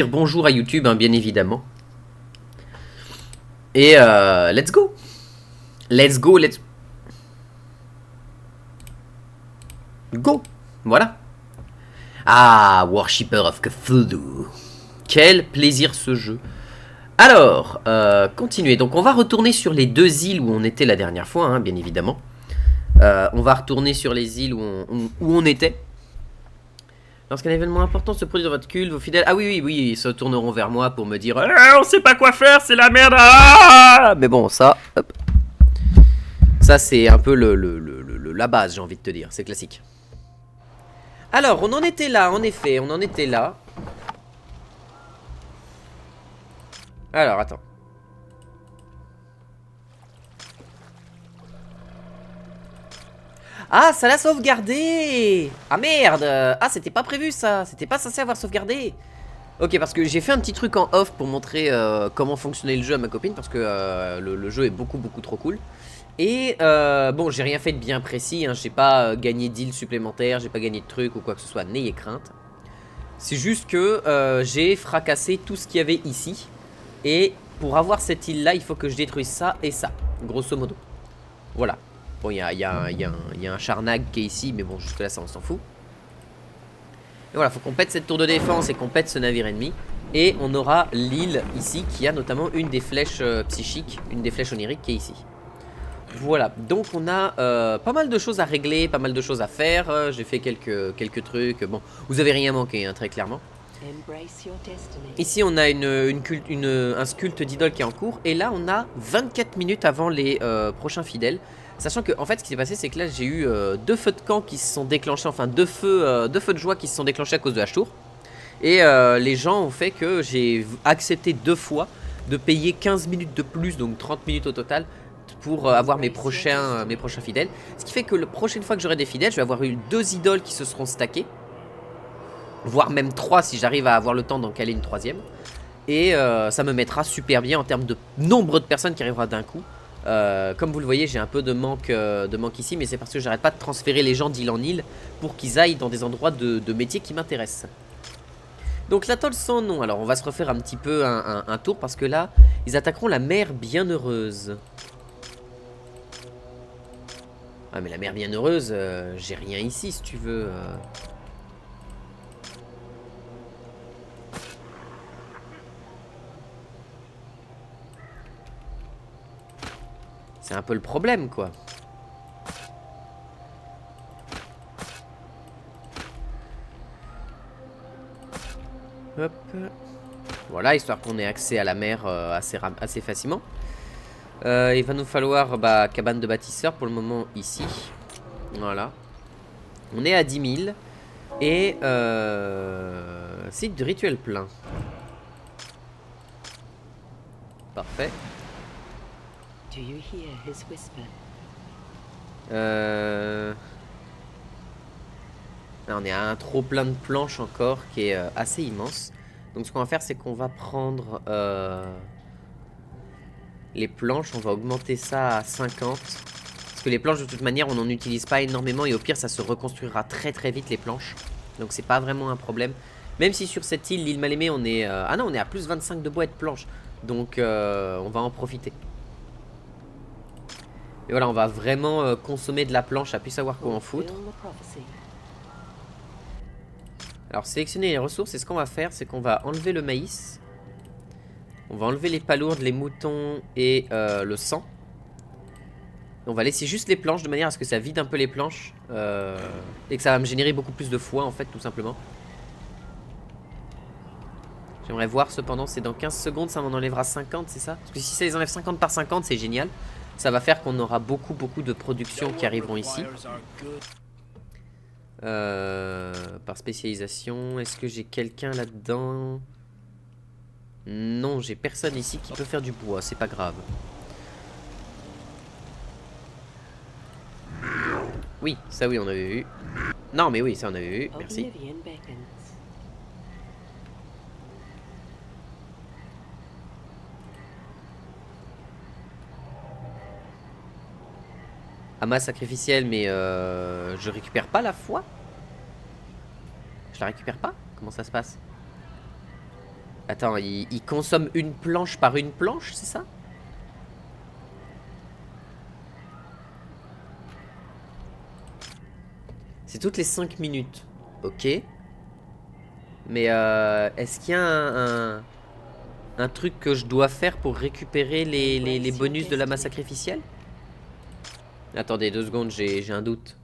Bonjour à YouTube, hein, bien évidemment. Et let's go. Let's go, let's go. Voilà. Ah, Worshipper of Cthulhu. Quel plaisir ce jeu. Alors, continuez. Donc on va retourner sur les deux îles où on était la dernière fois, hein, bien évidemment. On va retourner sur les îles où on était. Lorsqu'un événement important se produit dans votre culte, vos fidèles... Ah oui, ils se tourneront vers moi pour me dire on sait pas quoi faire, c'est la merde. Ah mais bon, ça... Hop. Ça, c'est un peu la base, j'ai envie de te dire. C'est classique. Alors, on en était là, en effet. On en était là. Alors, attends. Ah, ça l'a sauvegardé. Ah, merde. Ah, c'était pas prévu, ça. C'était pas censé avoir sauvegardé. Ok, parce que j'ai fait un petit truc en off pour montrer comment fonctionnait le jeu à ma copine. Parce que le jeu est beaucoup trop cool. Et bon, j'ai rien fait de bien précis, hein, j'ai pas gagné d'îles supplémentaires, j'ai pas gagné de trucs ou quoi que ce soit, n'ayez crainte. C'est juste que j'ai fracassé tout ce qu'il y avait ici. Et pour avoir cette île là, il faut que je détruise ça et ça, grosso modo. Voilà. Bon, il y a un charnag qui est ici, mais bon, jusque là ça on s'en fout. Et voilà, faut qu'on pète cette tour de défense et qu'on pète ce navire ennemi. Et on aura l'île ici qui a notamment une des flèches psychiques, une des flèches oniriques qui est ici. Voilà, donc on a pas mal de choses à régler, pas mal de choses à faire. J'ai fait quelques trucs. Bon, vous avez rien manqué, hein, très clairement. Ici, on a un sculpte d'idole qui est en cours. Et là, on a 24 minutes avant les prochains fidèles. Sachant que, en fait, ce qui s'est passé, c'est que là, j'ai eu deux feux de camp qui se sont déclenchés. Enfin, deux feux de joie qui se sont déclenchés à cause de H-Tour. Et les gens ont fait que j'ai accepté 2 fois de payer 15 minutes de plus, donc 30 minutes au total, pour avoir mes prochains fidèles. Ce qui fait que la prochaine fois que j'aurai des fidèles, je vais avoir eu 2 idoles qui se seront stackées. Voire même 3 si j'arrive à avoir le temps d'en caler une 3ème. Et ça me mettra super bien en termes de nombre de personnes qui arrivera d'un coup. Comme vous le voyez, j'ai un peu de manque ici, mais c'est parce que j'arrête pas de transférer les gens d'île en île pour qu'ils aillent dans des endroits de métier qui m'intéressent. Donc l'atoll sans nom, alors on va se refaire un petit peu un tour parce que là, ils attaqueront la mer bienheureuse. Ah mais la mer bienheureuse, j'ai rien ici si tu veux. C'est un peu le problème quoi. Hop. Voilà, histoire qu'on ait accès à la mer assez facilement. Il va nous falloir cabane de bâtisseur pour le moment ici. Voilà. On est à 10 000. Et site de rituel plein. Parfait. Là, on est à un trop plein de planches encore qui est assez immense. Donc ce qu'on va faire, c'est qu'on va prendre les planches, on va augmenter ça à 50. Parce que les planches, de toute manière, on n'en utilise pas énormément. Et au pire, ça se reconstruira très vite, les planches. Donc c'est pas vraiment un problème. Même si sur cette île, l'île Mal-Aimée, on est... ah non, on est à plus 25 de bois et de planches. Donc on va en profiter. Et voilà, on va vraiment consommer de la planche à plus savoir quoi en foutre. Alors sélectionner les ressources, et ce qu'on va faire, c'est qu'on va enlever le maïs. On va enlever les palourdes, les moutons et le sang. On va laisser juste les planches de manière à ce que ça vide un peu les planches et que ça va me générer beaucoup plus de foie en fait, tout simplement. J'aimerais voir cependant, c'est dans 15 secondes, ça m'en enlèvera 50, c'est ça? Parce que si ça les enlève 50 par 50, c'est génial. Ça va faire qu'on aura beaucoup de production qui arriveront ici. Par spécialisation, est-ce que j'ai quelqu'un là-dedans? Non, j'ai personne ici qui peut faire du bois, c'est pas grave. Oui, ça oui, on avait vu. Non, mais oui, ça on avait vu, merci. Amas sacrificiel, mais je récupère pas la foi? Je la récupère pas? Comment ça se passe? Attends, il consomme une planche par une planche, c'est ça? C'est toutes les 5 minutes. Ok. Mais est-ce qu'il y a un truc que je dois faire pour récupérer les bonus de la masse sacrificielle? Attendez 2 secondes, j'ai un doute.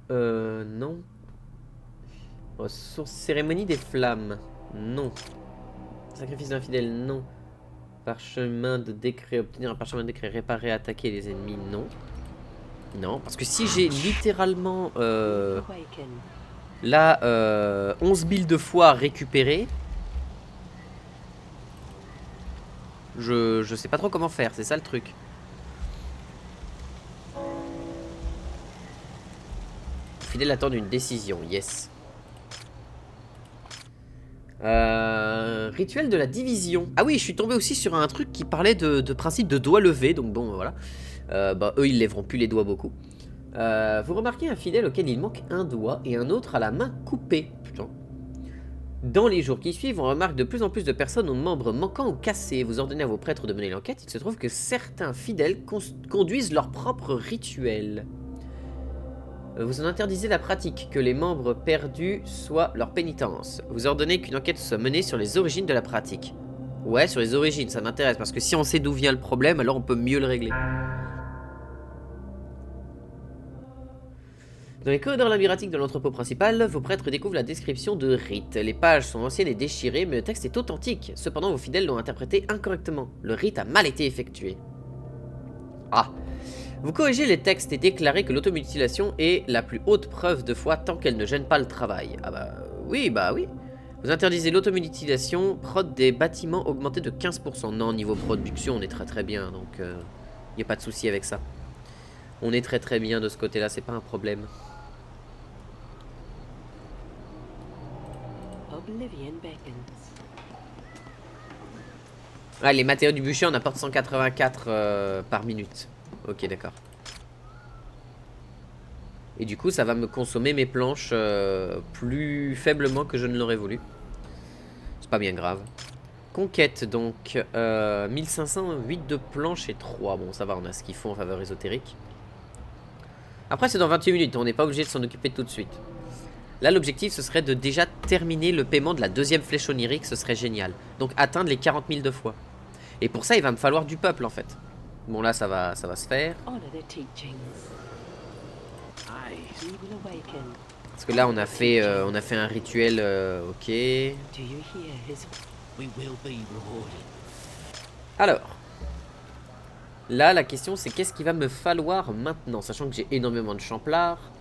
Non. Ressources, cérémonie des flammes. Non. Sacrifice d'infidèle, non. Parchemin de décret, obtenir un parchemin de décret, réparer, attaquer les ennemis, non. Non, parce que si j'ai littéralement là 11 000 de fois récupéré, je sais pas trop comment faire, c'est ça le truc. Fidèle attend une décision, yes. Rituel de la division. Ah oui, je suis tombé aussi sur un truc qui parlait de principe de doigt levé, donc bon, voilà. Bah, eux, ils lèveront plus les doigts beaucoup. Vous remarquez un fidèle auquel il manque un doigt et un autre à la main coupée. Putain. Dans les jours qui suivent, on remarque de plus en plus de personnes aux membres manquants ou cassés. Vous ordonnez à vos prêtres de mener l'enquête. Il se trouve que certains fidèles conduisent leur propre rituel. Vous en interdisez la pratique, que les membres perdus soient leur pénitence. Vous ordonnez qu'une enquête soit menée sur les origines de la pratique. Ouais, sur les origines, ça m'intéresse, parce que si on sait d'où vient le problème, alors on peut mieux le régler. Dans les corridors labyrinthiques de l'entrepôt principal, vos prêtres découvrent la description de rites. Les pages sont anciennes et déchirées, mais le texte est authentique. Cependant, vos fidèles l'ont interprété incorrectement. Le rite a mal été effectué. Ah. Vous corrigez les textes et déclarez que l'automutilation est la plus haute preuve de foi tant qu'elle ne gêne pas le travail. Ah bah oui, bah oui. Vous interdisez l'automutilation, prod des bâtiments augmenté de 15%. Non, niveau production, on est très bien, donc il n'y a pas de souci avec ça. On est très bien de ce côté-là, c'est pas un problème. Ah, les matériaux du bûcher, on apporte 184 par minute. Ok, d'accord. Et du coup, ça va me consommer mes planches plus faiblement que je ne l'aurais voulu. C'est pas bien grave. Conquête, donc. 1500, 8 de planches et 3. Bon, ça va, on a ce qu'il faut en faveur ésotérique. Après, c'est dans 28 minutes. On n'est pas obligé de s'en occuper tout de suite. Là, l'objectif, ce serait de déjà terminer le paiement de la deuxième flèche onirique. Ce serait génial. Donc, atteindre les 40 000 de fois. Et pour ça, il va me falloir du peuple, en fait. Bon, là, ça va se faire. Parce que là, on a fait un rituel, ok. Alors. Là, la question, c'est qu'est-ce qu'il va me falloir maintenant, sachant que j'ai énormément de champlards.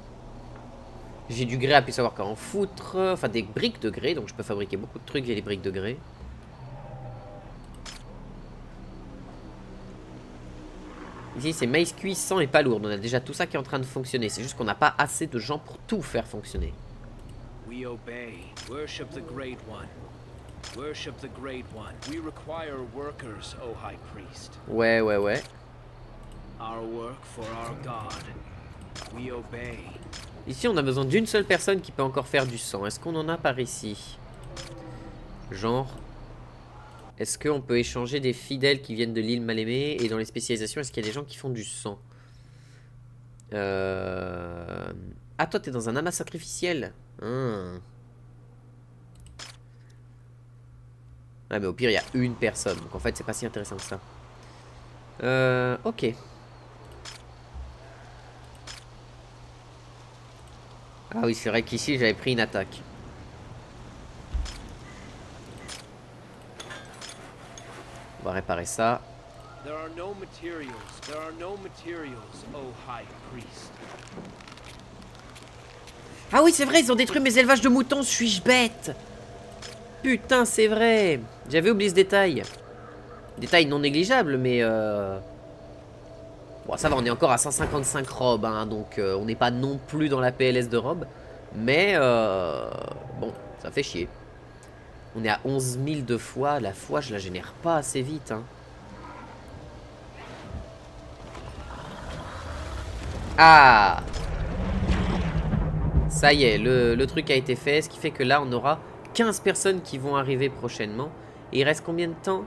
J'ai du grès à plus savoir qu'à en foutre. Enfin, des briques de grès, donc je peux fabriquer beaucoup de trucs via les briques de grès. Ici, c'est maïs cuit, sang et pas lourd. On a déjà tout ça qui est en train de fonctionner. C'est juste qu'on n'a pas assez de gens pour tout faire fonctionner. Ouais. Ici, on a besoin d'une seule personne qui peut encore faire du sang. Est-ce qu'on en a par ici? Genre... Est-ce qu'on peut échanger des fidèles qui viennent de l'île Mal-Aimée? Et dans les spécialisations, est-ce qu'il y a des gens qui font du sang? Ah, toi, t'es dans un amas sacrificiel. Ah, mais au pire, il y a une personne. Donc en fait, c'est pas si intéressant que ça. Ok. Ah oui, c'est vrai qu'ici, j'avais pris une attaque. On va réparer ça. Ah oui, c'est vrai, ils ont détruit mes élevages de moutons, suis-je bête? Putain, c'est vrai. J'avais oublié ce détail. Détail non négligeable, mais... Bon, ça va, on est encore à 155 robes, hein, donc on n'est pas non plus dans la PLS de robes. Mais, bon, ça fait chier. On est à 11 000 de foi. La foi, je la génère pas assez vite, hein. Ah! Ça y est, le truc a été fait, ce qui fait que là, on aura 15 personnes qui vont arriver prochainement. Et il reste combien de temps?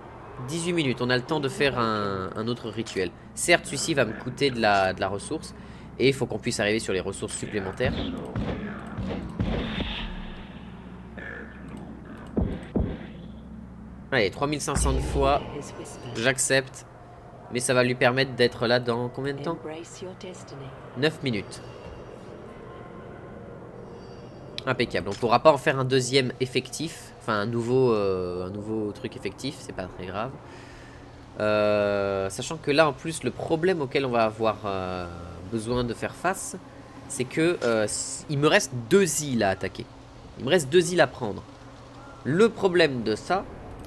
18 minutes, on a le temps de faire un autre rituel. Certes, celui-ci va me coûter de la ressource. Et il faut qu'on puisse arriver sur les ressources supplémentaires. Allez, 3500 de fois, j'accepte. Mais ça va lui permettre d'être là dans combien de temps? 9 minutes. Impeccable. On pourra pas en faire un deuxième effectif. Enfin, un nouveau truc effectif. C'est pas très grave. Sachant que là, en plus, le problème auquel on va avoir besoin de faire face, c'est que il me reste 2 îles à attaquer. Il me reste 2 îles à prendre. Le problème de ça,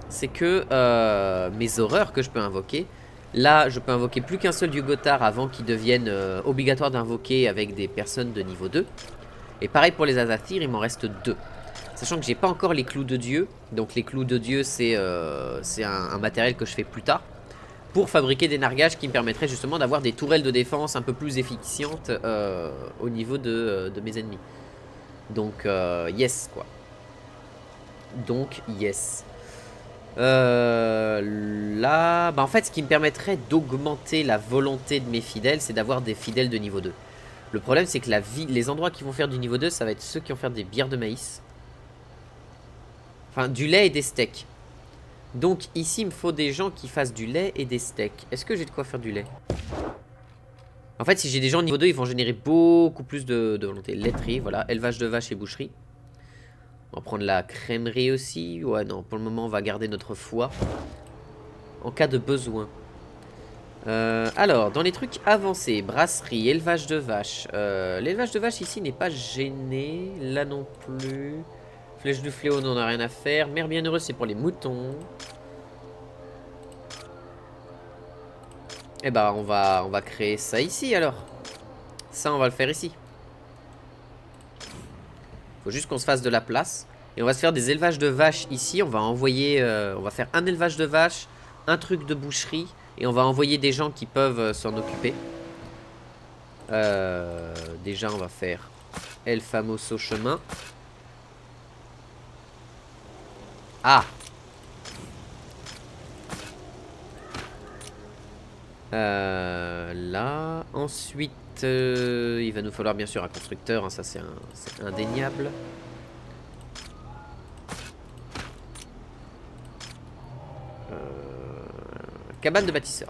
c'est que mes horreurs que je peux invoquer, là, je peux invoquer plus qu'un seul dieu Gothard avant qu'il devienne obligatoire d'invoquer avec des personnes de niveau 2. Et pareil pour les Azathir, il m'en reste 2. Sachant que j'ai pas encore les clous de dieu. Donc les clous de dieu, c'est un matériel que je fais plus tard. Pour fabriquer des nargages qui me permettraient justement d'avoir des tourelles de défense un peu plus efficientes au niveau de mes ennemis. Donc yes quoi. Donc yes. Là, bah en fait ce qui me permettrait d'augmenter la volonté de mes fidèles, c'est d'avoir des fidèles de niveau 2. Le problème c'est que les endroits qui vont faire du niveau 2, ça va être ceux qui vont faire des bières de maïs. Enfin du lait et des steaks. Donc ici il me faut des gens qui fassent du lait et des steaks. Est-ce que j'ai de quoi faire du lait? En fait si j'ai des gens niveau 2, ils vont générer beaucoup plus de volonté. Laiterie, voilà, élevage de vaches et boucherie. On va prendre la crèmerie aussi. Ouais non, pour le moment on va garder notre foie en cas de besoin. Alors, dans les trucs avancés, brasserie, élevage de vaches. L'élevage de vaches ici n'est pas gêné. Là non plus. Flèche du fléau, on n'en a rien à faire. Mère bienheureuse, c'est pour les moutons. Eh bah, on va créer ça ici alors. Ça, on va le faire ici. Faut juste qu'on se fasse de la place. Et on va se faire des élevages de vaches ici. On va envoyer. On va faire un élevage de vaches, un truc de boucherie. Et on va envoyer des gens qui peuvent s'en occuper. Déjà, on va faire El Famoso chemin. Ah! Là. Ensuite, il va nous falloir bien sûr un constructeur. Hein, ça, c'est indéniable. Cabane de bâtisseur.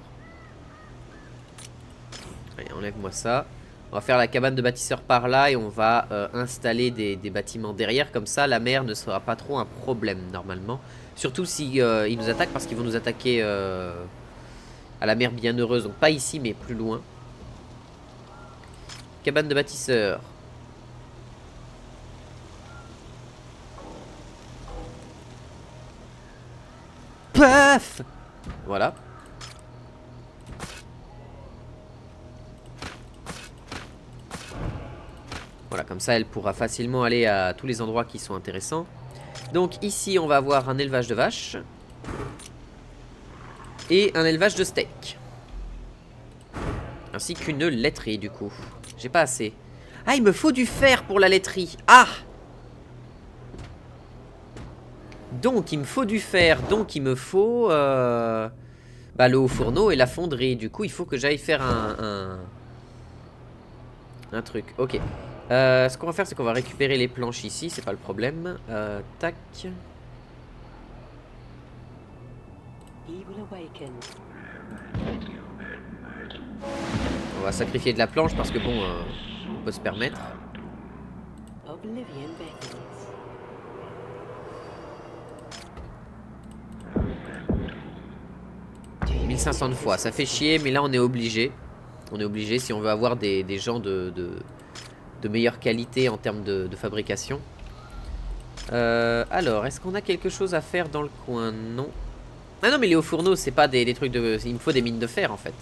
Allez, enlève-moi ça. On va faire la cabane de bâtisseur par là et on va installer des bâtiments derrière. Comme ça, la mer ne sera pas trop un problème normalement. Surtout si ils nous attaquent parce qu'ils vont nous attaquer à la mer bienheureuse. Donc pas ici mais plus loin. Cabane de bâtisseur. Paf! Voilà. Voilà, comme ça, elle pourra facilement aller à tous les endroits qui sont intéressants. Donc ici, on va avoir un élevage de vaches. Et un élevage de steak. Ainsi qu'une laiterie, du coup. J'ai pas assez. Ah, il me faut du fer pour la laiterie. Ah! Donc, il me faut du fer. Donc, il me faut... bah, le haut fourneau et la fonderie. Du coup, il faut que j'aille faire un truc. Ok. Ce qu'on va faire, c'est qu'on va récupérer les planches ici. C'est pas le problème. Tac. On va sacrifier de la planche parce que bon, on peut se permettre. 1500 de fois, ça fait chier, mais là on est obligé. On est obligé si on veut avoir des gens de meilleure qualité en termes de fabrication. Alors, est-ce qu'on a quelque chose à faire dans le coin? Non. Ah non, mais les hauts fourneaux, c'est pas des trucs de... Il me faut des mines de fer, en fait.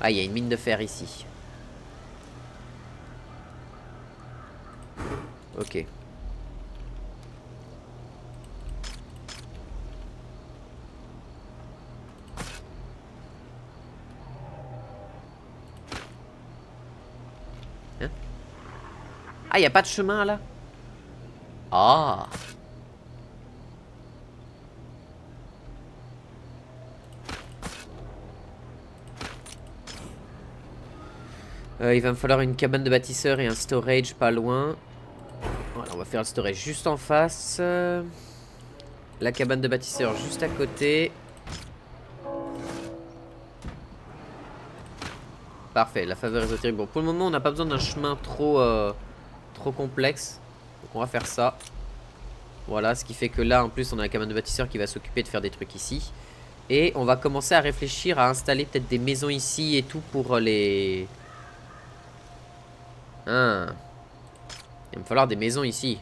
Ah, il y a une mine de fer ici. Ok. Ah, y a pas de chemin là? Ah. Il va me falloir une cabane de bâtisseur et un storage pas loin. Voilà, on va faire le storage juste en face. La cabane de bâtisseur juste à côté. Parfait, la faveur ésotérique. Bon, pour le moment, on n'a pas besoin d'un chemin trop complexe. Donc on va faire ça. Voilà, ce qui fait que là, en plus, on a la cabane de bâtisseur qui va s'occuper de faire des trucs ici. Et on va commencer à réfléchir à installer peut-être des maisons ici et tout pour les... Ah. Il va me falloir des maisons ici.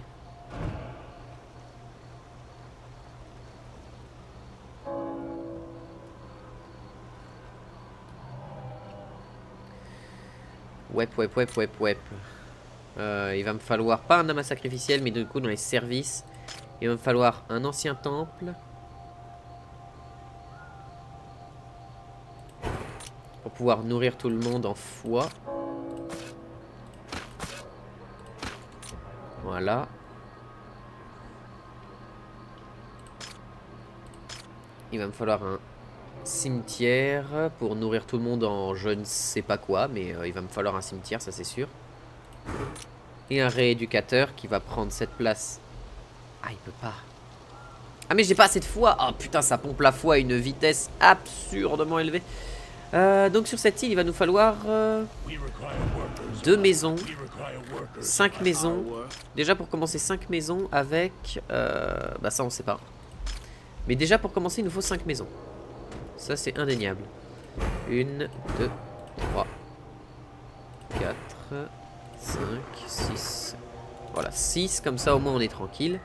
Wep. Il va me falloir pas un amas sacrificiel, mais du coup dans les services, il va me falloir un ancien temple. Pour pouvoir nourrir tout le monde en foi. Voilà. Il va me falloir un cimetière pour nourrir tout le monde en je ne sais pas quoi, mais il va me falloir un cimetière, ça c'est sûr. Et un rééducateur qui va prendre cette place. Ah, il peut pas. Ah, mais j'ai pas assez de foi. Ah, putain, ça pompe la foi à une vitesse absurdement élevée. Donc sur cette île, il va nous falloir 2 maisons, 5 maisons. Déjà pour commencer 5 maisons avec... bah ça on sait pas. Mais déjà pour commencer, il nous faut 5 maisons. Ça c'est indéniable. 1, 2, 3, 4, 5, 6. Voilà, 6, comme ça au moins on est tranquille.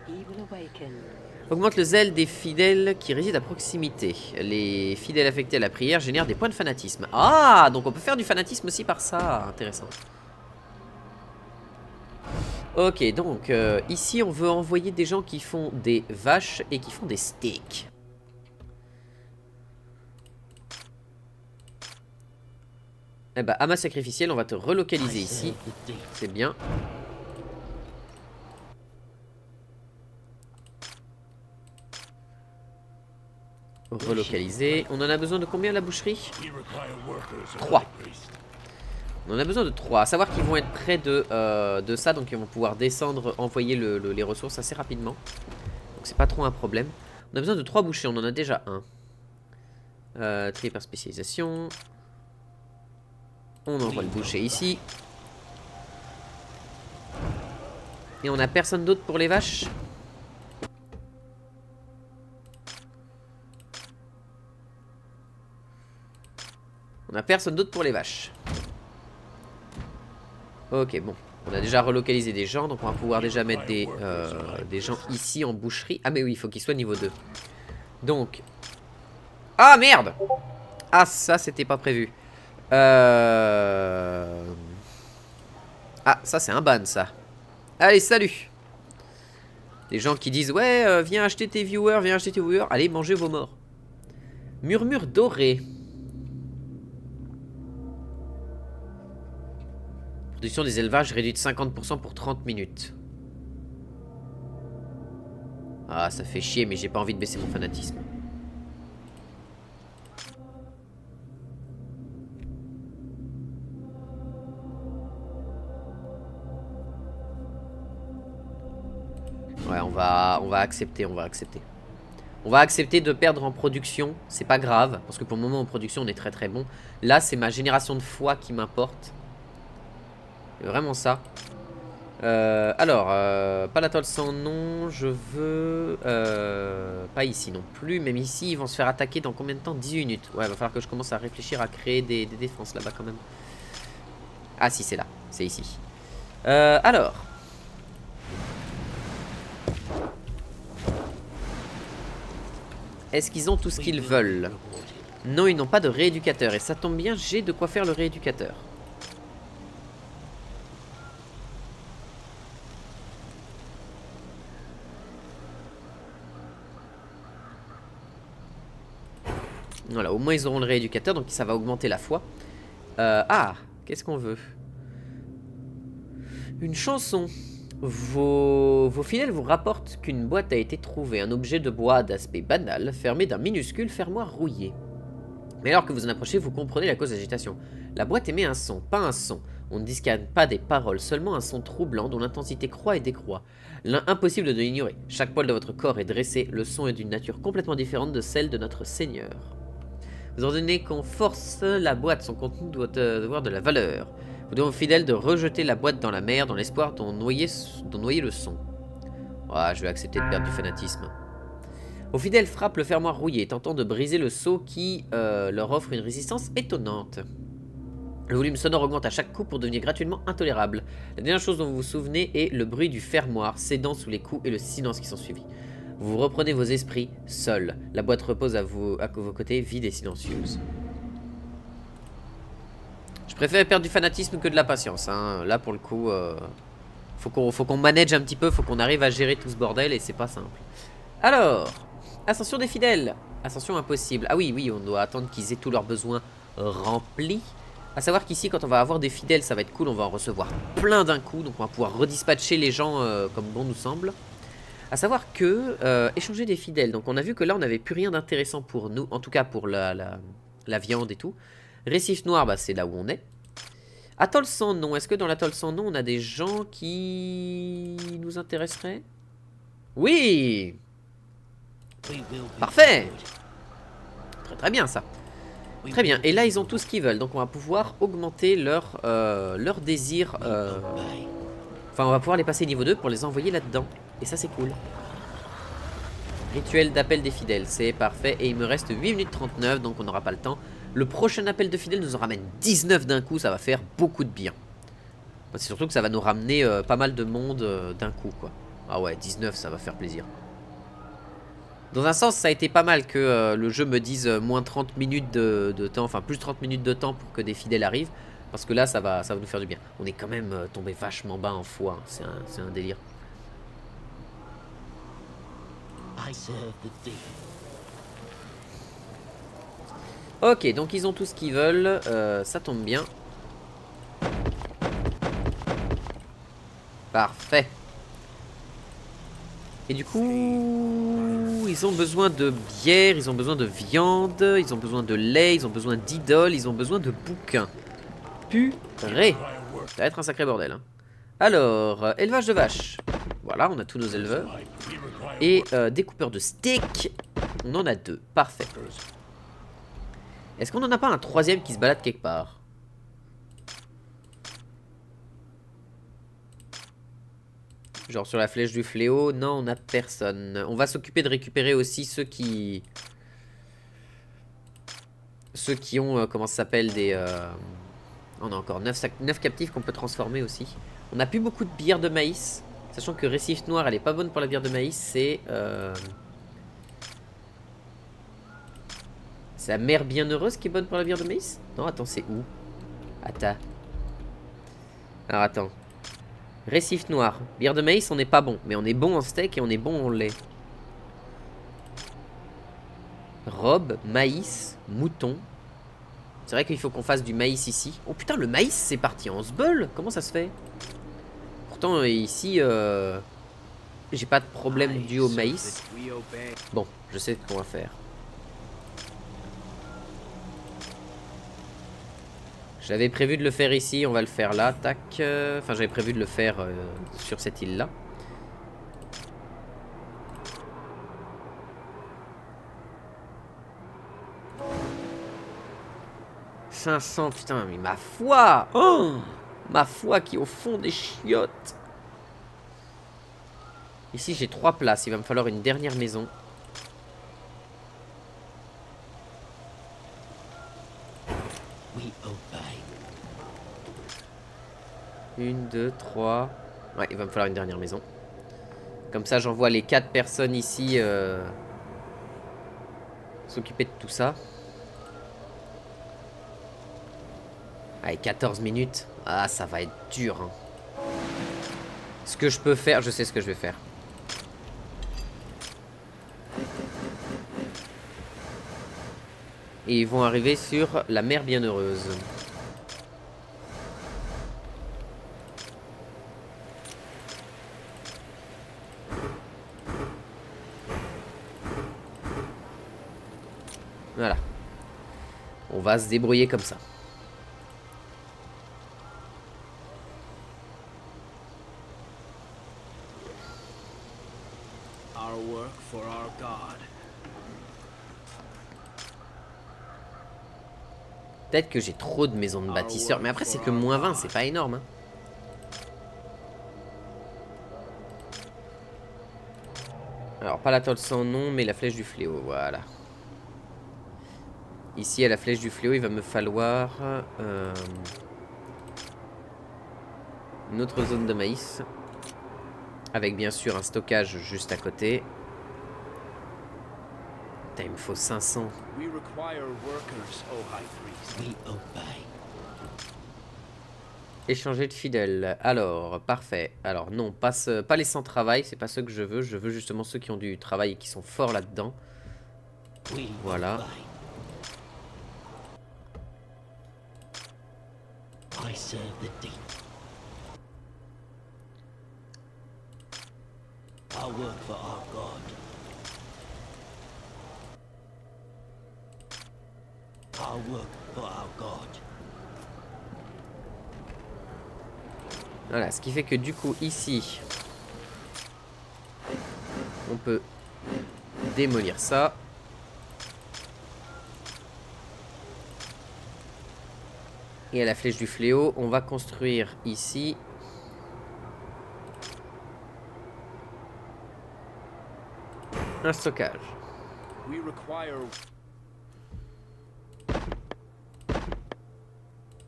Augmente le zèle des fidèles qui résident à proximité. Les fidèles affectés à la prière génèrent des points de fanatisme. Ah, donc on peut faire du fanatisme aussi par ça. Intéressant. Ok, donc ici on veut envoyer des gens qui font des vaches et qui font des steaks. Eh bah, amas sacrificiel, on va te relocaliser ici. C'est bien. Relocaliser. On en a besoin de combien la boucherie? 3. On en a besoin de 3. À savoir qu'ils vont être près de ça. Donc ils vont pouvoir descendre, envoyer les ressources assez rapidement. Donc c'est pas trop un problème. On a besoin de 3 bouchers. On en a déjà un. Trier par spécialisation. On envoie le boucher ici. Et on a personne d'autre pour les vaches? On a personne d'autre pour les vaches. Ok, bon. On a déjà relocalisé des gens, donc on va pouvoir déjà mettre des gens ici en boucherie. Ah mais oui, il faut qu'ils soient niveau 2. Donc... Ah merde! Ah ça, c'était pas prévu. Ah, ça c'est un ban, ça. Allez, salut! Les gens qui disent, ouais, viens acheter tes viewers, viens acheter tes viewers. Allez, mangez vos morts. Murmure doré. Production des élevages réduite de 50% pour 30 minutes. Ah, ça fait chier, mais j'ai pas envie de baisser mon fanatisme. Ouais, on va accepter, on va accepter. On va accepter de perdre en production, c'est pas grave, parce que pour le moment en production on est très très bon. Là, c'est ma génération de foi qui m'importe. Vraiment ça. Alors, pas la toile sans nom, je veux... pas ici non plus, même ici, ils vont se faire attaquer dans combien de temps? 18 minutes. Ouais, va falloir que je commence à réfléchir à créer des défenses là-bas quand même. Ah si, c'est là, c'est ici. Alors... Est-ce qu'ils ont tout ce qu'ils veulent? Non, ils n'ont pas de rééducateur, et ça tombe bien, j'ai de quoi faire le rééducateur. Voilà, au moins ils auront le rééducateur, donc ça va augmenter la foi. Ah, qu'est-ce qu'on veut? Une chanson. Vos fidèles vous rapportent qu'une boîte a été trouvée, un objet de bois d'aspect banal, fermé d'un minuscule fermoir rouillé. Mais alors que vous en approchez, vous comprenez la cause de l'agitation. La boîte émet un son, pas un son. On ne discerne pas des paroles, seulement un son troublant dont l'intensité croît et décroît. Impossible de l'ignorer. Chaque poil de votre corps est dressé, le son est d'une nature complètement différente de celle de notre Seigneur. Vous ordonnez qu'on force la boîte, son contenu doit avoir de la valeur. Vous demandez aux fidèles de rejeter la boîte dans la mer dans l'espoir d'en noyer le son. Ah, je vais accepter de perdre du fanatisme. Aux fidèles frappe le fermoir rouillé, tentant de briser le seau qui leur offre une résistance étonnante. Le volume sonore augmente à chaque coup pour devenir gratuitement intolérable. La dernière chose dont vous vous souvenez est le bruit du fermoir cédant sous les coups et le silence qui s'ensuivit. Vous reprenez vos esprits, seuls. La boîte repose à vos côtés, vide et silencieuse. Je préfère perdre du fanatisme que de la patience. Hein. Là, pour le coup, faut qu'on manage un petit peu, faut qu'on arrive à gérer tout ce bordel et c'est pas simple. Alors, ascension des fidèles. Ascension impossible. Ah oui, oui, on doit attendre qu'ils aient tous leurs besoins remplis. A savoir qu'ici, quand on va avoir des fidèles, ça va être cool, on va en recevoir plein d'un coup. Donc on va pouvoir redispatcher les gens comme bon nous semble. A savoir que, échanger des fidèles. Donc on a vu que là, on n'avait plus rien d'intéressant pour nous. En tout cas pour la viande et tout. Récif noir, bah, c'est là où on est. Atoll sans nom. Est-ce que dans l'atoll sans nom, on a des gens qui nous intéresseraient? Oui! Parfait! Très très bien ça. Très bien, et là ils ont tout ce qu'ils veulent, donc on va pouvoir augmenter leur désir. Enfin, on va pouvoir les passer niveau 2 pour les envoyer là-dedans. Et ça c'est cool. Rituel d'appel des fidèles, c'est parfait. Et il me reste 8 minutes 39, donc on n'aura pas le temps. Le prochain appel de fidèles nous en ramène 19 d'un coup, ça va faire beaucoup de bien. C'est surtout que ça va nous ramener pas mal de monde d'un coup, quoi. Ah ouais, 19, ça va faire plaisir. Dans un sens, ça a été pas mal que le jeu me dise moins 30 minutes de temps, enfin plus 30 minutes de temps pour que des fidèles arrivent. Parce que là, ça va nous faire du bien. On est quand même tombé vachement bas en foi, hein. C'est un délire. Ok, donc ils ont tout ce qu'ils veulent, ça tombe bien. Parfait. Et du coup, ils ont besoin de bière, ils ont besoin de viande, ils ont besoin de lait, ils ont besoin d'idoles, ils ont besoin de bouquins. Purée. Ça va être un sacré bordel. Hein. Alors, élevage de vaches. Voilà, on a tous nos éleveurs. Et découpeur de steak. On en a 2. Parfait. Est-ce qu'on en a pas un troisième qui se balade quelque part? Genre sur la flèche du fléau, non, on n'a personne. On va s'occuper de récupérer aussi ceux qui ont, comment ça s'appelle, des... On a encore 9 captifs qu'on peut transformer aussi. On n'a plus beaucoup de bière de maïs. Sachant que Récif Noir, elle est pas bonne pour la bière de maïs. C'est la mer bienheureuse qui est bonne pour la bière de maïs? Non, attends, c'est où? Attends. Alors, attends. Récif Noir. Bière de maïs, on n'est pas bon. Mais on est bon en steak et on est bon en lait. Robe, maïs, mouton. C'est vrai qu'il faut qu'on fasse du maïs ici. Oh putain, le maïs, c'est parti en sbeul. Comment ça se fait? Pourtant, ici, j'ai pas de problème dû au maïs. Bon, je sais ce qu'on va faire. J'avais prévu de le faire ici, on va le faire là, tac. Enfin, j'avais prévu de le faire sur cette île-là. « 500, putain, mais ma foi! Oh, ma foi qui est au fond des chiottes! Ici, j'ai 3 places, il va me falloir une dernière maison. Une, 2, 3. Ouais, il va me falloir une dernière maison. Comme ça, j'envoie les 4 personnes ici s'occuper de tout ça. Allez, 14 minutes. Ah, ça va être dur. Hein. Ce que je peux faire, je sais ce que je vais faire. Et ils vont arriver sur la mer bienheureuse. Voilà. On va se débrouiller comme ça. Our work for our God. Peut-être que j'ai trop de maisons de bâtisseurs. Mais après, c'est que moins 20, c'est pas énorme. Hein. Alors, pas la tôle sans nom, mais la flèche du fléau. Voilà. Ici, à la flèche du fléau, il va me falloir une autre zone de maïs. Avec bien sûr un stockage juste à côté. Putain, il me faut 500. We require workers, O High Priest. We obey. Échanger de fidèles. Alors, parfait. Alors, non, pas les sans travail, c'est pas ceux que je veux. Je veux justement ceux qui ont du travail et qui sont forts là-dedans. Voilà. I serve the deep. Our work for our God. Our work for our God. Voilà, ce qui fait que du coup, ici, on peut démolir ça. Et à la flèche du fléau, on va construire ici un stockage. We require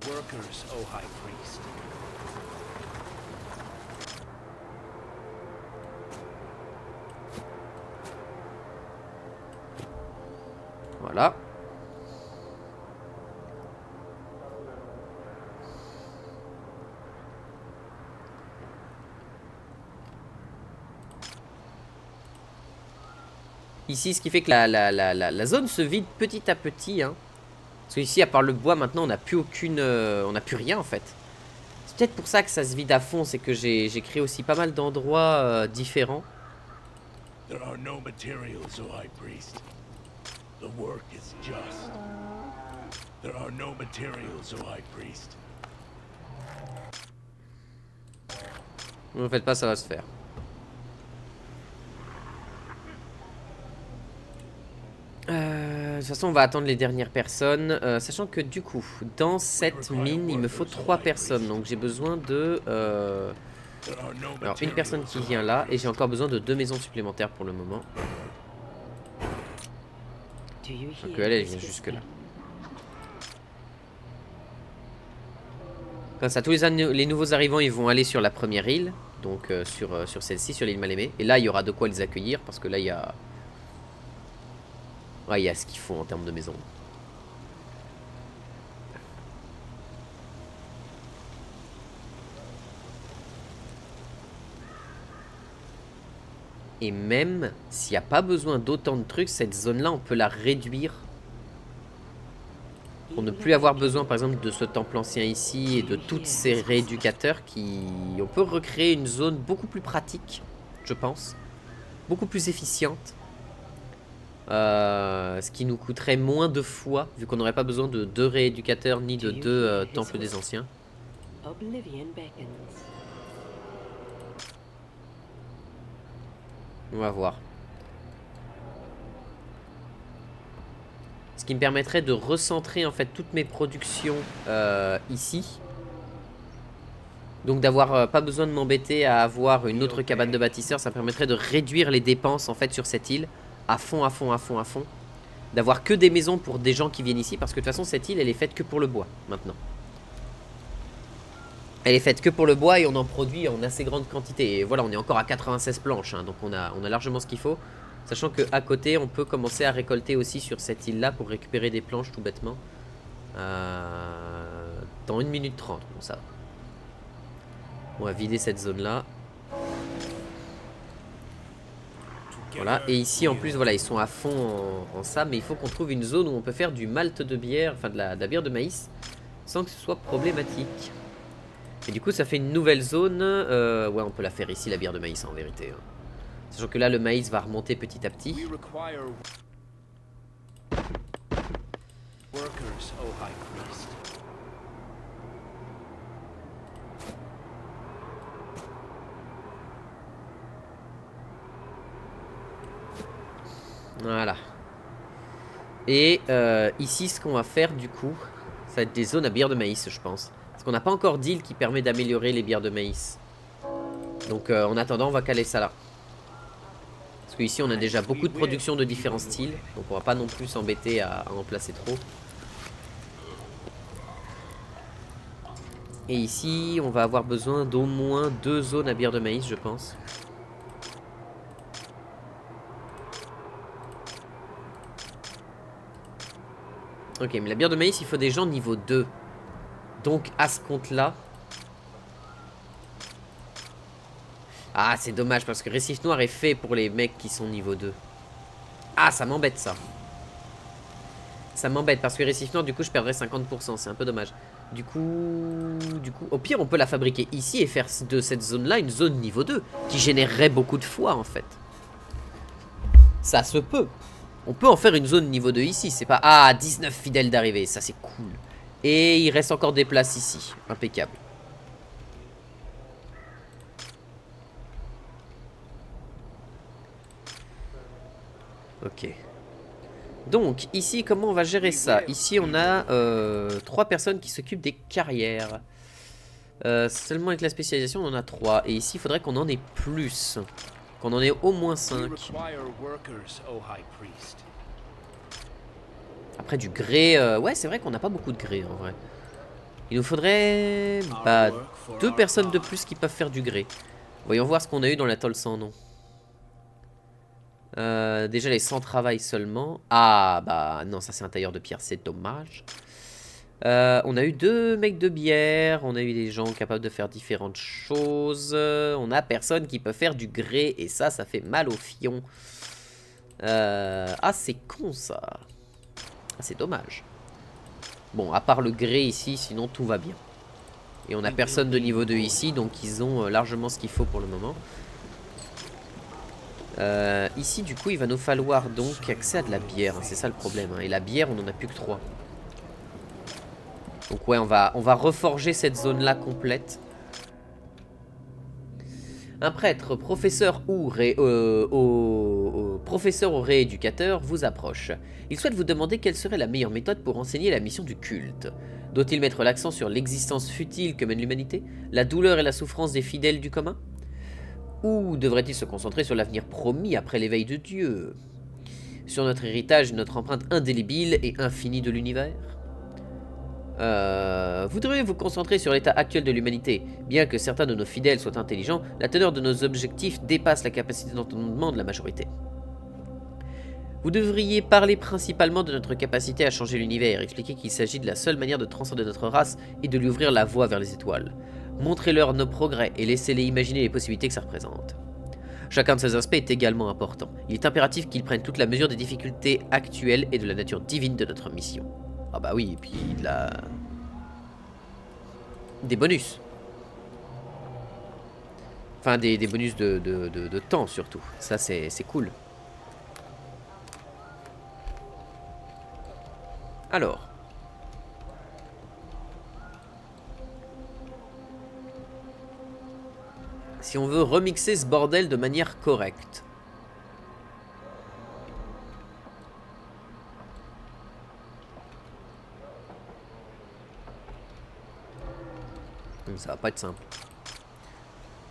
workers, O High Priest. Voilà. Ici, ce qui fait que la zone se vide petit à petit. Hein. Parce qu'ici, à part le bois, maintenant, on n'a plus aucune... on n'a plus rien, en fait. C'est peut-être pour ça que ça se vide à fond. C'est que j'ai créé aussi pas mal d'endroits différents. There are no materials, O High Priest. The work is just. There are no materials, O High Priest. Ne faites pas, ça va se faire. De toute façon, on va attendre les dernières personnes. Sachant que du coup, dans cette mine, il me faut 3 personnes. Donc j'ai besoin de... alors, une personne qui vient là. Et j'ai encore besoin de 2 maisons supplémentaires pour le moment. Donc elle vient jusque là. Comme ça, tous les nouveaux arrivants, ils vont aller sur la première île. Donc sur celle-ci, sur l'île Mal-Aimée. Et là, il y aura de quoi les accueillir. Parce que là, il y a... ouais, il y a ce qu'il faut en termes de maison. Et même s'il n'y a pas besoin d'autant de trucs, cette zone-là, on peut la réduire. Pour ne plus avoir besoin, par exemple, de ce temple ancien ici et de tous ces rééducateurs qui... On peut recréer une zone beaucoup plus pratique, je pense. Beaucoup plus efficiente. Ce qui nous coûterait moins de fois, vu qu'on n'aurait pas besoin de 2 rééducateurs ni de 2 temples des anciens. On va voir. Ce qui me permettrait de recentrer en fait toutes mes productions ici. Donc d'avoir pas besoin de m'embêter à avoir une autre cabane de bâtisseurs. Ça me permettrait de réduire les dépenses en fait sur cette île. À fond, à fond, à fond, à fond. D'avoir que des maisons pour des gens qui viennent ici. Parce que de toute façon cette île elle est faite que pour le bois maintenant. Elle est faite que pour le bois et on en produit en assez grande quantité. Et voilà, on est encore à 96 planches, hein, donc on a largement ce qu'il faut. Sachant qu'à côté, on peut commencer à récolter aussi sur cette île-là pour récupérer des planches tout bêtement. Dans 1 minute 30, bon ça va. On va vider cette zone-là. Voilà, et ici en plus, voilà, ils sont à fond en ça. Mais il faut qu'on trouve une zone où on peut faire du malt de bière, enfin de la bière de maïs, sans que ce soit problématique. Et du coup ça fait une nouvelle zone. Ouais, on peut la faire ici la bière de maïs en vérité. Sachant que là le maïs va remonter petit à petit. workers, O High Priest. Voilà. Et ici, ce qu'on va faire du coup, ça va être des zones à bière de maïs, je pense. Parce qu'on n'a pas encore d'île qui permet d'améliorer les bières de maïs. Donc en attendant, on va caler ça là. Parce qu'ici, on a déjà beaucoup de production de différents styles. Donc on va pas non plus s'embêter à en placer trop. Et ici, on va avoir besoin d'au moins 2 zones à bière de maïs, je pense. Ok, mais la bière de maïs, il faut des gens niveau 2. Donc, à ce compte-là... Ah, c'est dommage, parce que Récif Noir est fait pour les mecs qui sont niveau 2. Ah, ça m'embête, ça. Ça m'embête, parce que Récif Noir, du coup, je perdrais 50%. C'est un peu dommage. Du coup, au pire, on peut la fabriquer ici et faire de cette zone-là une zone niveau 2, qui générerait beaucoup de fois, en fait. Ça se peut. On peut en faire une zone niveau 2 ici. C'est pas... Ah, 19 fidèles d'arrivée. Ça, c'est cool. Et il reste encore des places ici. Impeccable. Ok. Donc, ici, comment on va gérer ça? Ici, on a 3 personnes qui s'occupent des carrières. Seulement avec la spécialisation, on en a 3. Et ici, il faudrait qu'on en ait plus. Qu'on en ait au moins 5. Après, du grès... Ouais, c'est vrai qu'on n'a pas beaucoup de grès, en vrai. Il nous faudrait... Bah, 2 personnes de plus qui peuvent faire du grès. Voyons voir ce qu'on a eu dans l'atoll sans nom. Déjà les sans travail seulement. Ah bah non, ça c'est un tailleur de pierre, c'est dommage. On a eu 2 mecs de bière. On a eu des gens capables de faire différentes choses. On a personne qui peut faire du grès. Et ça fait mal au fion. Ah c'est con ça. Ah, c'est dommage. Bon, à part le grès ici, sinon tout va bien. Et on a personne de niveau 2 ici, donc ils ont largement ce qu'il faut pour le moment. Ici du coup il va nous falloir donc accès à de la bière, hein, c'est ça le problème, hein. Et la bière on en a plus que 3. Donc ouais, on va reforger cette zone là complète. Un prêtre, professeur ou professeur ou rééducateur vous approche. Il souhaite vous demander quelle serait la meilleure méthode pour enseigner la mission du culte. Doit-il mettre l'accent sur l'existence futile que mène l'humanité, la douleur et la souffrance des fidèles du commun? Ou devrait-il se concentrer sur l'avenir promis après l'éveil de Dieu? Sur notre héritage et notre empreinte indélébile et infinie de l'univers? Vous devriez vous concentrer sur l'état actuel de l'humanité. Bien que certains de nos fidèles soient intelligents, la teneur de nos objectifs dépasse la capacité d'entendement de la majorité. Vous devriez parler principalement de notre capacité à changer l'univers, expliquer qu'il s'agit de la seule manière de transcender notre race et de lui ouvrir la voie vers les étoiles. Montrez-leur nos progrès et laissez-les imaginer les possibilités que ça représente. Chacun de ces aspects est également important. Il est impératif qu'ils prennent toute la mesure des difficultés actuelles et de la nature divine de notre mission. Ah bah oui, et puis de la... des bonus. Enfin, des bonus de temps surtout. Ça, c'est cool. Alors. Si on veut remixer ce bordel de manière correcte. Ça va pas être simple.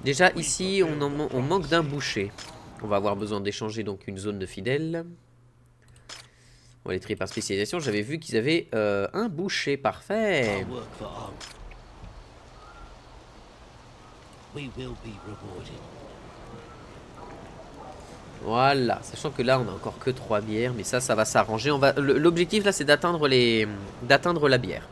Déjà ici on manque d'un boucher. On va avoir besoin d'échanger donc une zone de fidèles. On va les trier par spécialisation. J'avais vu qu'ils avaient un boucher, parfait. Voilà, sachant que là on a encore que 3 bières, mais ça va s'arranger. L'objectif là c'est d'atteindre la bière.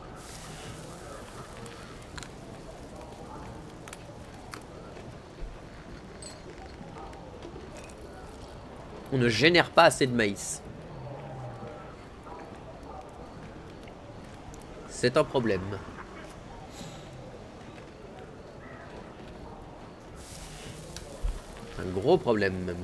On ne génère pas assez de maïs. C'est un problème. Un gros problème même.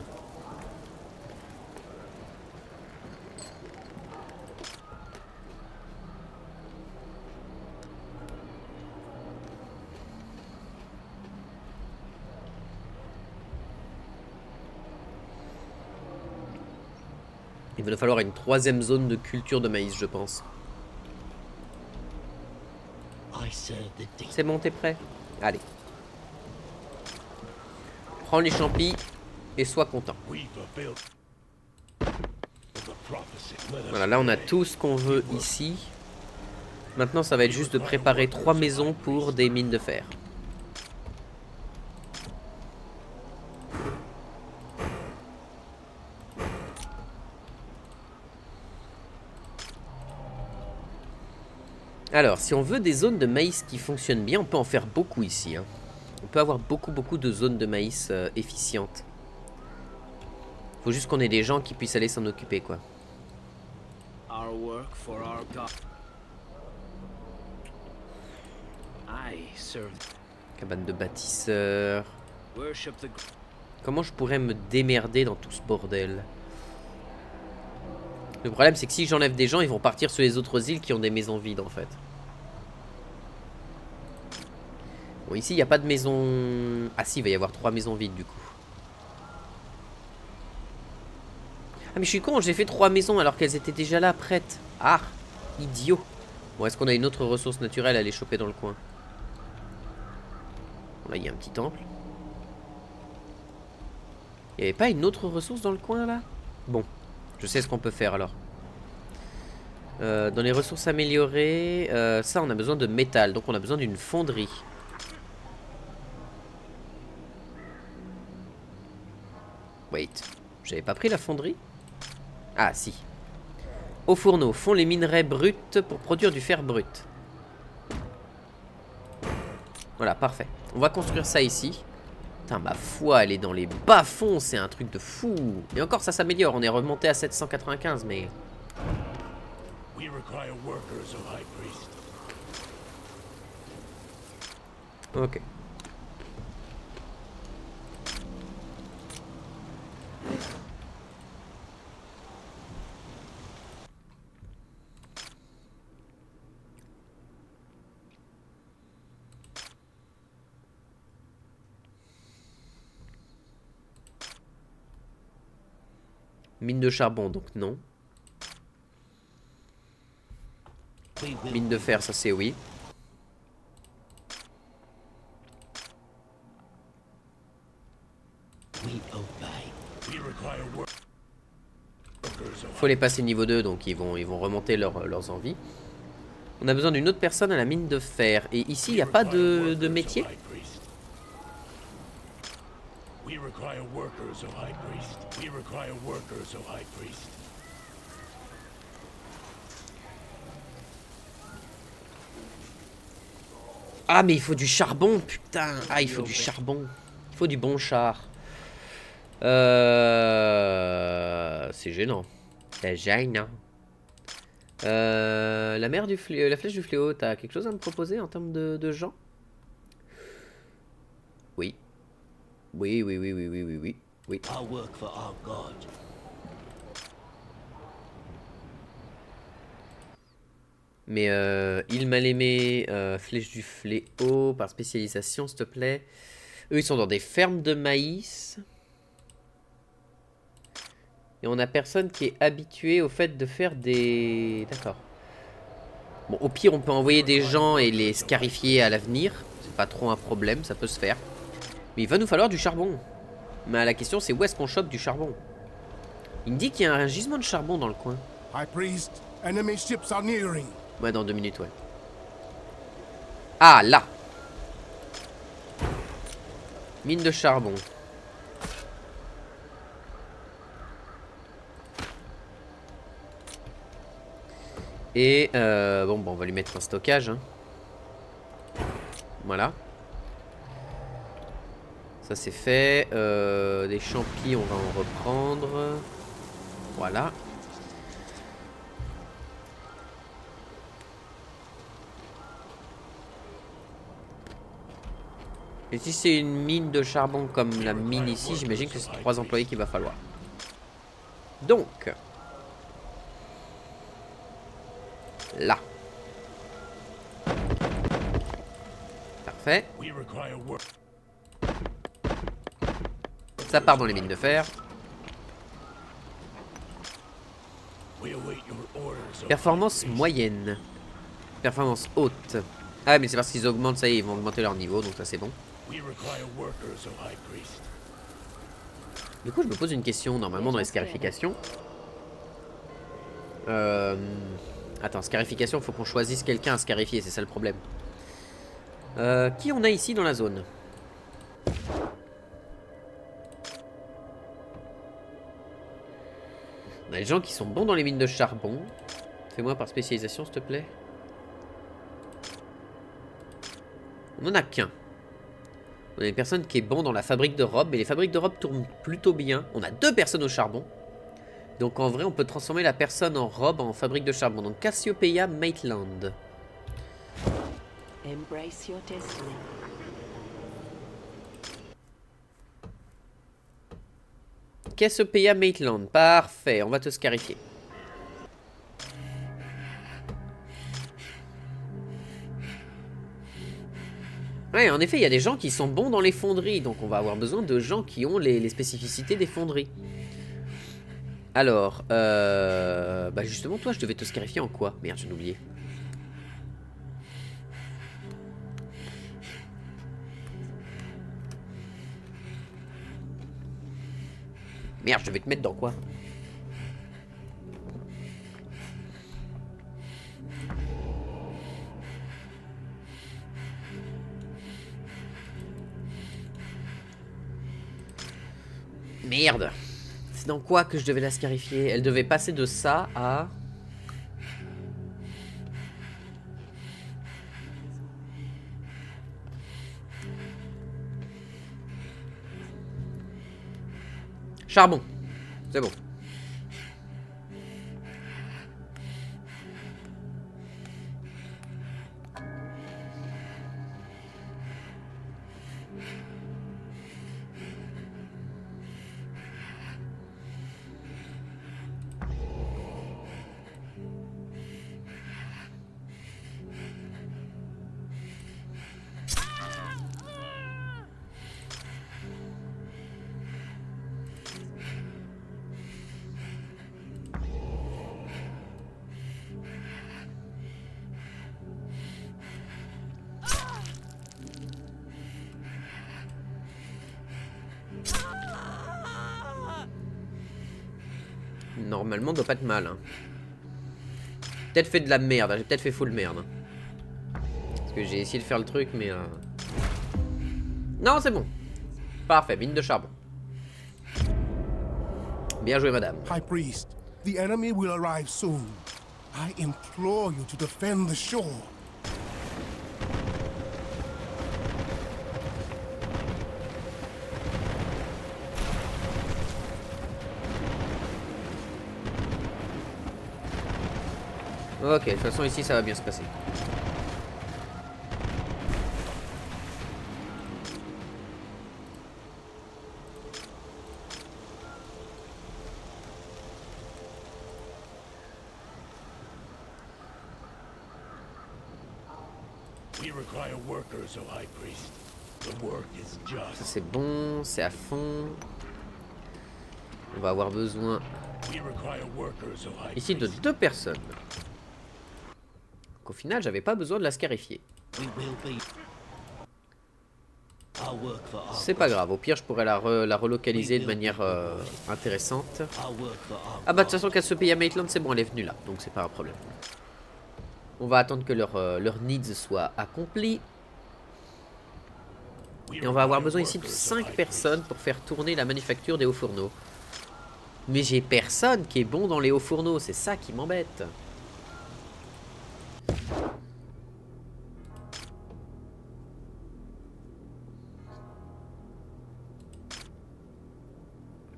Il va nous falloir une 3e zone de culture de maïs, je pense. C'est bon, t'es prêt? Allez. Prends les champis et sois content. Voilà, là on a tout ce qu'on veut ici. Maintenant ça va être juste de préparer 3 maisons pour des mines de fer. Alors, si on veut des zones de maïs qui fonctionnent bien, on peut en faire beaucoup ici. Hein. On peut avoir beaucoup de zones de maïs efficientes. Faut juste qu'on ait des gens qui puissent aller s'en occuper, quoi. Cabane de bâtisseurs. Comment je pourrais me démerder dans tout ce bordel? Le problème, c'est que si j'enlève des gens, ils vont partir sur les autres îles qui ont des maisons vides, en fait. Bon, ici, il n'y a pas de maison... Ah si, il va y avoir 3 maisons vides, du coup. Ah, mais je suis con, j'ai fait 3 maisons alors qu'elles étaient déjà là, prêtes. Ah, idiot. Bon, est-ce qu'on a une autre ressource naturelle à aller choper dans le coin? Bon, là, il y a un petit temple. Il n'y avait pas une autre ressource dans le coin, là? Bon. Je sais ce qu'on peut faire alors. Dans les ressources améliorées, ça on a besoin de métal, donc on a besoin d'une fonderie. Wait, j'avais pas pris la fonderie? Ah si. Au fourneau, font les minerais bruts pour produire du fer brut. Voilà, parfait. On va construire ça ici. Putain, ma foi, elle est dans les bas-fonds, c'est un truc de fou. Et encore, ça s'améliore, on est remonté à 795, mais... Ok. Mine de charbon, donc non. Mine de fer, ça c'est oui. Faut les passer niveau 2, donc ils vont remonter leurs envies. On a besoin d'une autre personne à la mine de fer. Et ici, il n'y a pas de métier. Ah, mais il faut du charbon, putain. Ah, il faut du charbon. Il faut du bon char. C'est gênant. C'est gênant. La mer du fléau, la flèche du fléau, t'as quelque chose à me proposer en termes de gens? Oui. Oui. Mais il m'a aimé, flèche du fléau, par spécialisation, s'il te plaît. Eux, ils sont dans des fermes de maïs. Et on a personne qui est habitué au fait de faire des... D'accord. Bon, au pire, on peut envoyer des gens et les scarifier à l'avenir. C'est pas trop un problème, ça peut se faire. Mais il va nous falloir du charbon. Mais la question, c'est où est-ce qu'on chope du charbon? Il me dit qu'il y a un gisement de charbon dans le coin. Ouais, dans 2 minutes, ouais. Ah, là. Mine de charbon. Et bon, on va lui mettre un stockage. Hein. Voilà. Ça c'est fait. Des champis, on va en reprendre. Voilà. Et si c'est une mine de charbon comme la mine ici, j'imagine que c'est 3 employés qu'il va falloir. Donc... Là. Parfait. Ça part dans les mines de fer. Orders, O Performance High Priest. moyenne. Performance haute. Ah mais c'est parce qu'ils augmentent, ça y est, ils vont augmenter leur niveau, donc ça c'est bon. We require workers, O High Priest. Du coup je me pose une question, normalement dans les scarifications. Attends, scarification, faut qu'on choisisse quelqu'un à scarifier, c'est ça le problème. Qui on a ici dans la zone? On a des gens qui sont bons dans les mines de charbon. Fais-moi par spécialisation s'il te plaît. On en a qu'un. On a une personne qui est bon dans la fabrique de robes, mais les fabriques de robes tournent plutôt bien. On a 2 personnes au charbon. Donc en vrai, on peut transformer la personne en robe en fabrique de charbon. Donc Cassiopeia Maitland. Embrace your destiny. Cassiopeia Maitland, parfait, on va te scarifier. Ouais, en effet, il y a des gens qui sont bons dans les fonderies, donc on va avoir besoin de gens qui ont les spécificités des fonderies. Alors, bah justement, toi, je devais te scarifier en quoi? Merde, j'ai oublié. Merde, je devais te mettre dans quoi? Merde. C'est dans quoi que je devais la scarifier? Elle devait passer de ça à... Charbon. C'est bon. Normalement, ça doit pas être mal. Hein. Peut-être fait de la merde. J'ai peut-être fait full merde. Hein. Parce que j'ai essayé de faire le truc, mais... Non, c'est bon. Parfait, mine de charbon. Bien joué, madame. High Priest, the enemy will arrive soon. I implore you to defend the shore. Ok, de toute façon, ici, ça va bien se passer. We require workers, O High Priest. The work is Ça, just. c'est bon. C'est à fond. On va avoir besoin We require workers, O High ici de Priest. 2 personnes. Donc, au final, j'avais pas besoin de la scarifier. We will be. I'll work for our C'est pas grave. Au pire, je pourrais la relocaliser de manière intéressante. I'll work for our Ah bah de toute façon, Cassiopeia Maitland, c'est bon, elle est venue là. Donc, c'est pas un problème. On va attendre que leur needs soient accomplis. Et on va avoir besoin ici de 5 personnes pour faire tourner la manufacture des hauts fourneaux. Mais j'ai personne qui est bon dans les hauts fourneaux, c'est ça qui m'embête.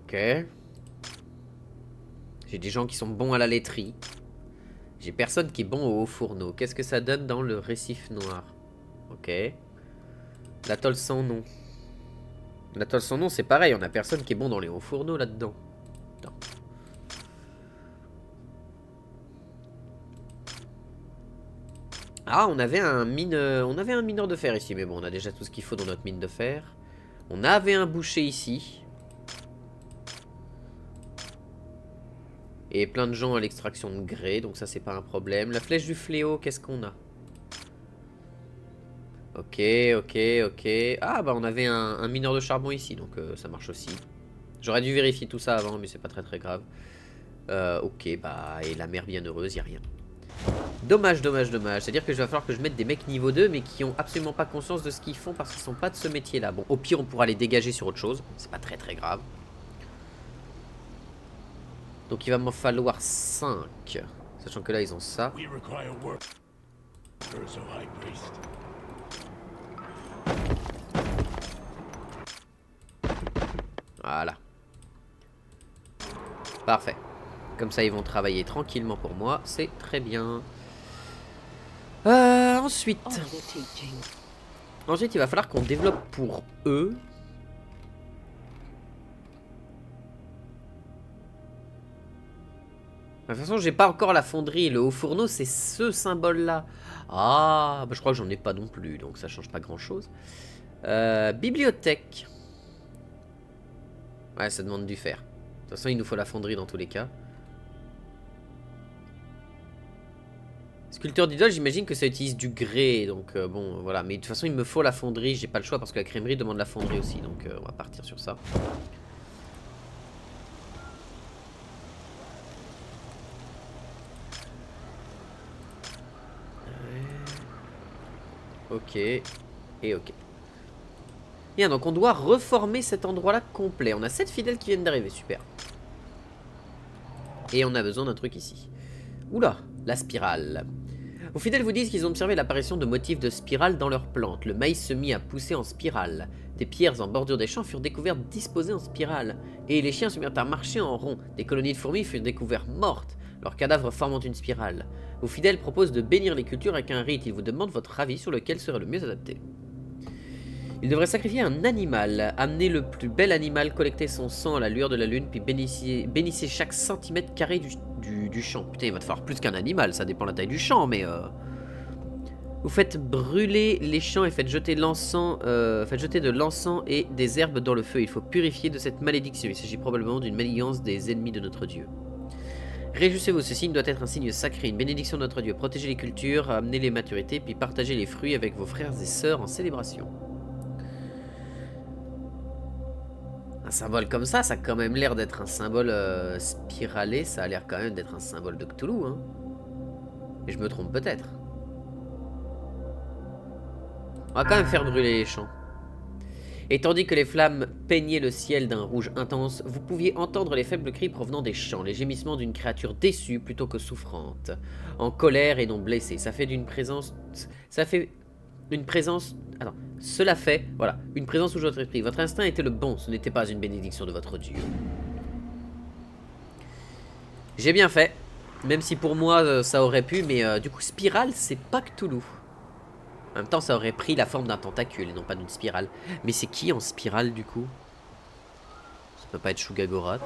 Ok. J'ai des gens qui sont bons à la laiterie. J'ai personne qui est bon au haut fourneau. Qu'est-ce que ça donne dans le récif noir? Ok. L'atoll sans nom. L'atoll sans nom, c'est pareil. On a personne qui est bon dans les hauts fourneaux là-dedans. Attends. Ah, on avait un mineur de fer ici. Mais bon, on a déjà tout ce qu'il faut dans notre mine de fer. On avait un boucher ici. Et plein de gens à l'extraction de grès, donc ça c'est pas un problème. La flèche du fléau, qu'est-ce qu'on a? Ok, ok, ok. Ah bah on avait un mineur de charbon ici, donc ça marche aussi. J'aurais dû vérifier tout ça avant, mais c'est pas très grave. Ok, bah et la mère bienheureuse, y a rien. Dommage, dommage, dommage. C'est-à-dire que je vais falloir que je mette des mecs niveau 2, mais qui ont absolument pas conscience de ce qu'ils font parce qu'ils sont pas de ce métier-là. Bon, au pire, on pourra les dégager sur autre chose. C'est pas très grave. Donc il va m'en falloir 5. Sachant que là, ils ont ça. We require workers, O High Priest. Voilà. Parfait. Comme ça, ils vont travailler tranquillement pour moi. C'est très bien. Ensuite, il va falloir qu'on développe pour eux. De toute façon, j'ai pas encore la fonderie. Le haut fourneau, c'est ce symbole-là. Ah, bah, je crois que j'en ai pas non plus, donc ça change pas grand-chose. Bibliothèque. Ouais, ça demande du fer. De toute façon, il nous faut la fonderie dans tous les cas. Sculpteur d'idole, j'imagine que ça utilise du grès, donc bon, voilà. Mais de toute façon, il me faut la fonderie, j'ai pas le choix parce que la crèmerie demande la fonderie aussi, donc on va partir sur ça. Ok, et ok. Bien, donc on doit reformer cet endroit-là complet. On a 7 fidèles qui viennent d'arriver, super. Et on a besoin d'un truc ici. Oula, la spirale. Vos fidèles vous disent qu'ils ont observé l'apparition de motifs de spirale dans leurs plantes. Le maïs se mit à pousser en spirale. Des pierres en bordure des champs furent découvertes disposées en spirale. Et les chiens se mirent à marcher en rond. Des colonies de fourmis furent découvertes mortes, leurs cadavres formant une spirale. Vos fidèles proposent de bénir les cultures avec un rite. Ils vous demandent votre avis sur lequel serait le mieux adapté. Ils devraient sacrifier un animal, amener le plus bel animal, collecter son sang à la lueur de la lune, puis bénissez chaque centimètre carré du champ. Putain, il va te falloir plus qu'un animal, ça dépend de la taille du champ, mais... Vous faites brûler les champs et faites jeter de l'encens et des herbes dans le feu. Il faut purifier de cette malédiction. Il s'agit probablement d'une malliance des ennemis de notre Dieu. Réjouissez-vous, ce signe doit être un signe sacré, une bénédiction de notre Dieu. Protégez les cultures, amenez les maturités, puis partagez les fruits avec vos frères et sœurs en célébration. Un symbole comme ça a quand même l'air d'être un symbole spiralé. Ça a l'air quand même d'être un symbole de Cthulhu, hein. Mais je me trompe peut-être. On va quand même faire brûler les champs. Et tandis que les flammes peignaient le ciel d'un rouge intense, vous pouviez entendre les faibles cris provenant des champs, les gémissements d'une créature déçue plutôt que souffrante, en colère et non blessée. Ça fait d'une présence... Attends, cela fait, voilà, une présence sous votre esprit. Votre instinct était le bon, ce n'était pas une bénédiction de votre Dieu. J'ai bien fait, même si pour moi ça aurait pu, mais du coup spirale c'est pas Cthulhu. En même temps ça aurait pris la forme d'un tentacule et non pas d'une spirale. Mais c'est qui en spirale du coup? Ça peut pas être Shugagorath.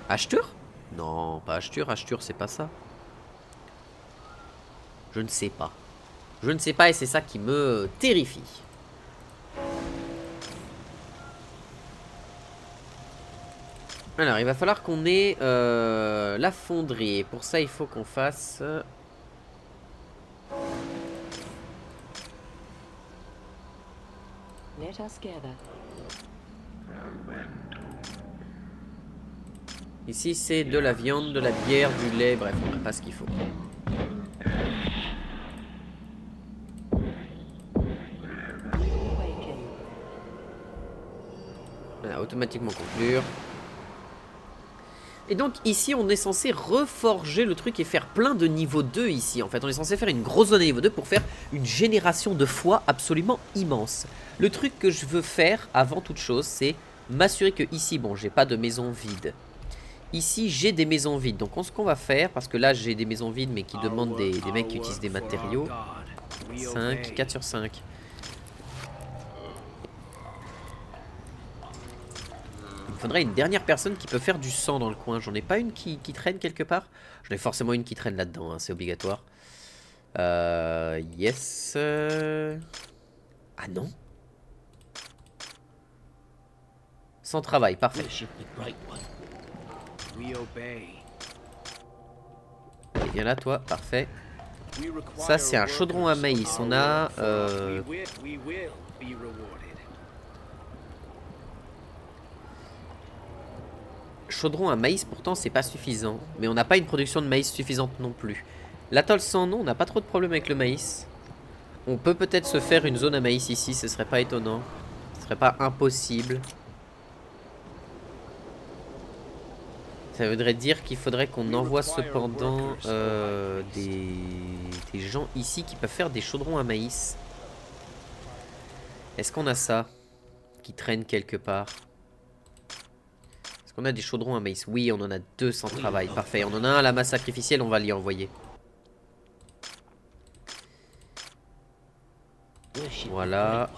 Ashtur? Non, pas Ashtur, Ashtur c'est pas ça. Je ne sais pas. Je ne sais pas et c'est ça qui me terrifie. Alors, il va falloir qu'on ait la fonderie. Et pour ça, il faut qu'on fasse... Let us gather. Ici, c'est de la viande, de la bière, du lait. Bref, on n'a pas ce qu'il faut. Voilà, automatiquement conclure. Et donc ici on est censé reforger le truc et faire plein de niveau 2 ici. En fait on est censé faire une grosse zone de niveau 2 pour faire une génération de foi absolument immense. Le truc que je veux faire avant toute chose c'est m'assurer que ici, bon j'ai pas de maison vide. Ici j'ai des maisons vides. Donc ce qu'on va faire, parce que là j'ai des maisons vides mais qui demandent des mecs qui utilisent des matériaux. 5, 4 sur 5. Il faudrait une dernière personne qui peut faire du sang dans le coin. J'en ai pas une qui traîne quelque part. J'en ai forcément une qui traîne là-dedans, hein, c'est obligatoire. Yes. Ah non. Sans travail, parfait. viens là toi, parfait. We require Ça c'est un chaudron à maïs. On a... we will be rewarded. Chaudron à maïs pourtant c'est pas suffisant. Mais on n'a pas une production de maïs suffisante non plus. L'atoll sans nom, on n'a pas trop de problème avec le maïs. On peut peut-être se faire une zone à maïs ici, ce serait pas étonnant. Ce serait pas impossible. Ça voudrait dire qu'il faudrait qu'on envoie cependant des gens ici qui peuvent faire des chaudrons à maïs. Est-ce qu'on a ça qui traîne quelque part? Est-ce qu'on a des chaudrons à maïs? Oui, on en a 2 sans travail. Parfait, on en a un à la masse sacrificielle, on va l'y envoyer. Voilà.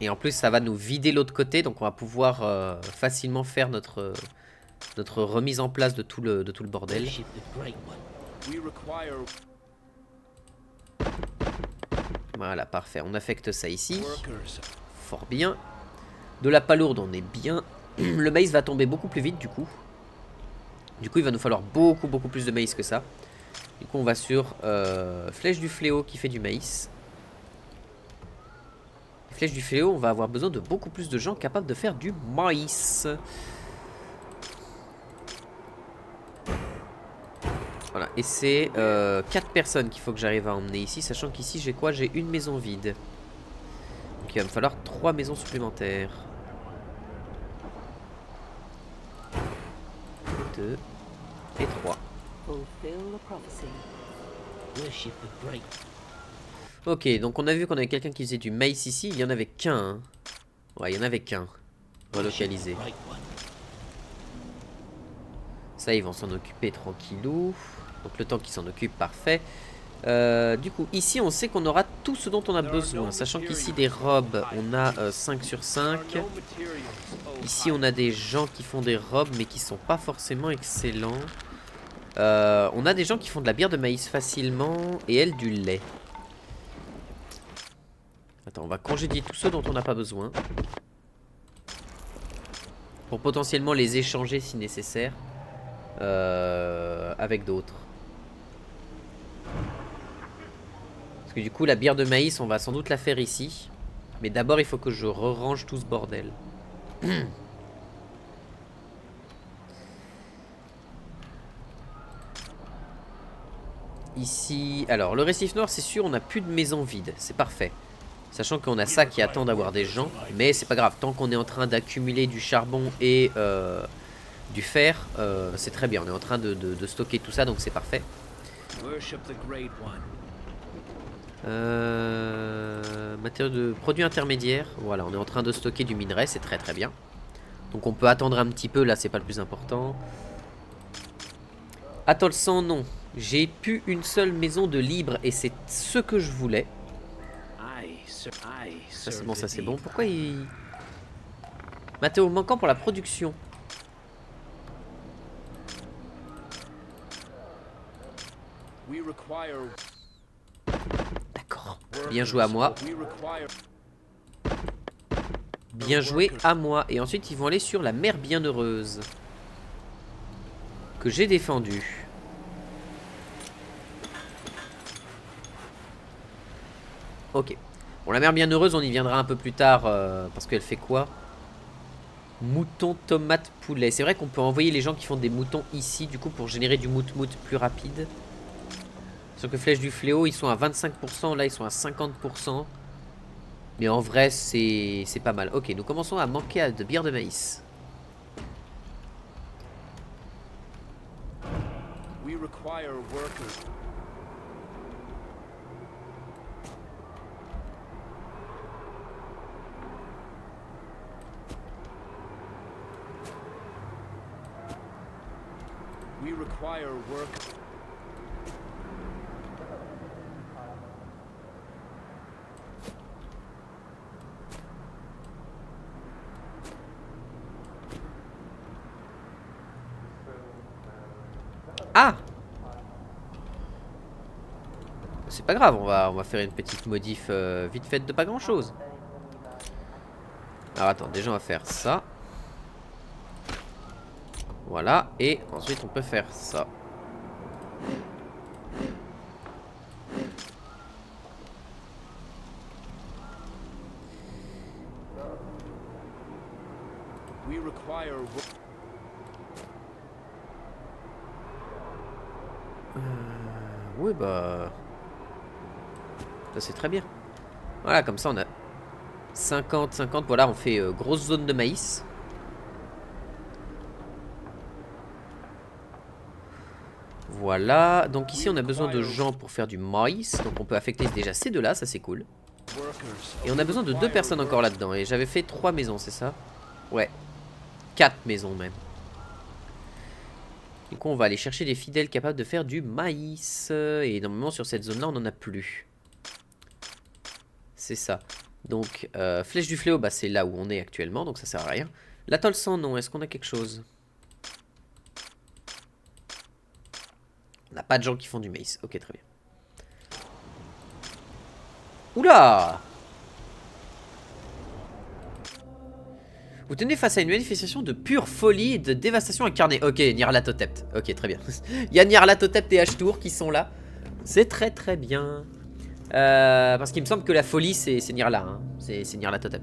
Et en plus ça va nous vider l'autre côté, donc on va pouvoir facilement faire notre remise en place de tout le bordel. Worship the Great One. We require Voilà, parfait. On affecte ça ici. workers. Fort bien. De la palourde, on est bien. Le maïs va tomber beaucoup plus vite du coup. Du coup, il va nous falloir beaucoup plus de maïs que ça. Du coup, on va sur Flèche du Fléau qui fait du maïs. Flèche du Fléau, on va avoir besoin de beaucoup plus de gens capables de faire du maïs. Voilà, et c'est 4 personnes qu'il faut que j'arrive à emmener ici, sachant qu'ici j'ai quoi? J'ai une maison vide. Donc il va me falloir 3 maisons supplémentaires. 2 et 3. Worship the Great. Ok, donc on a vu qu'on avait quelqu'un qui faisait du maïs ici, il y en avait qu'un. Hein. Ouais, il y en avait qu'un. Relocalisé. Great One. Ça, ils vont s'en occuper tranquillou. Donc le temps qu'ils s'en occupent, parfait. Du coup, ici, on sait qu'on aura tout ce dont on a besoin. Sachant qu'ici, des robes, on a 5 sur 5. Ici, on a des gens qui font des robes, mais qui sont pas forcément excellents. On a des gens qui font de la bière de maïs facilement, et elle, du lait. Attends, on va congédier tous ceux dont on n'a pas besoin. Pour potentiellement les échanger si nécessaire. Avec d'autres. Parce que du coup la bière de maïs on va sans doute la faire ici. Mais d'abord il faut que je re-range tout ce bordel. Ici, alors le récif noir c'est sûr on n'a plus de maison vide. C'est parfait. Sachant qu'on a ça qui attend d'avoir des gens. Mais c'est pas grave, tant qu'on est en train d'accumuler du charbon et du fer, c'est très bien. On est en train de stocker tout ça, donc c'est parfait. Worship the Great One. Matériaux de produits intermédiaires. Voilà, on est en train de stocker du minerai, c'est très bien. Donc on peut attendre un petit peu, là c'est pas le plus important. Atoll sans nom. J'ai plus une seule maison de libre et c'est ce que je voulais. Ça c'est bon, ça c'est bon. Pourquoi il... Matériaux manquants pour la production. D'accord. Bien joué à moi. Bien joué à moi. Et ensuite ils vont aller sur la mer bienheureuse. Que j'ai défendue. Ok. Bon, la mer bienheureuse, on y viendra un peu plus tard. Parce qu'elle fait quoi? Mouton, tomate, poulet. C'est vrai qu'on peut envoyer les gens qui font des moutons ici, du coup, pour générer du mout-mout plus rapide. Sauf que Flèche du Fléau, ils sont à 25%. Là, ils sont à 50%. Mais en vrai, c'est pas mal. Ok, nous commençons à manquer de bière de maïs. We require workers. We require workers. Ah! C'est pas grave, on va faire une petite modif vite faite de pas grand chose. Alors attends, déjà on va faire ça. Voilà, et ensuite on peut faire ça. We require Ouais bah... Ça c'est très bien. Voilà, comme ça on a 50-50. Voilà, on fait grosse zone de maïs. Voilà, donc ici on a besoin de gens pour faire du maïs. Donc on peut affecter déjà ces deux là, ça c'est cool. Et on a besoin de 2 personnes encore là-dedans. Et j'avais fait 3 maisons, c'est ça? Ouais, 4 maisons même. Du coup on va aller chercher des fidèles capables de faire du maïs. Et normalement sur cette zone là on n'en a plus. C'est ça. Donc flèche du fléau, bah c'est là où on est actuellement. Donc ça sert à rien. L'atoll sans nom, est-ce qu'on a quelque chose? On n'a pas de gens qui font du maïs. Ok, très bien. Oula! Vous tenez face à une manifestation de pure folie et de dévastation incarnée. Ok, Nyarlathotep. Ok, très bien. Il y a Nyarlathotep et Ashtur qui sont là. C'est très très bien. Parce qu'il me semble que la folie, c'est Nyrla. Hein. C'est Nyarlathotep.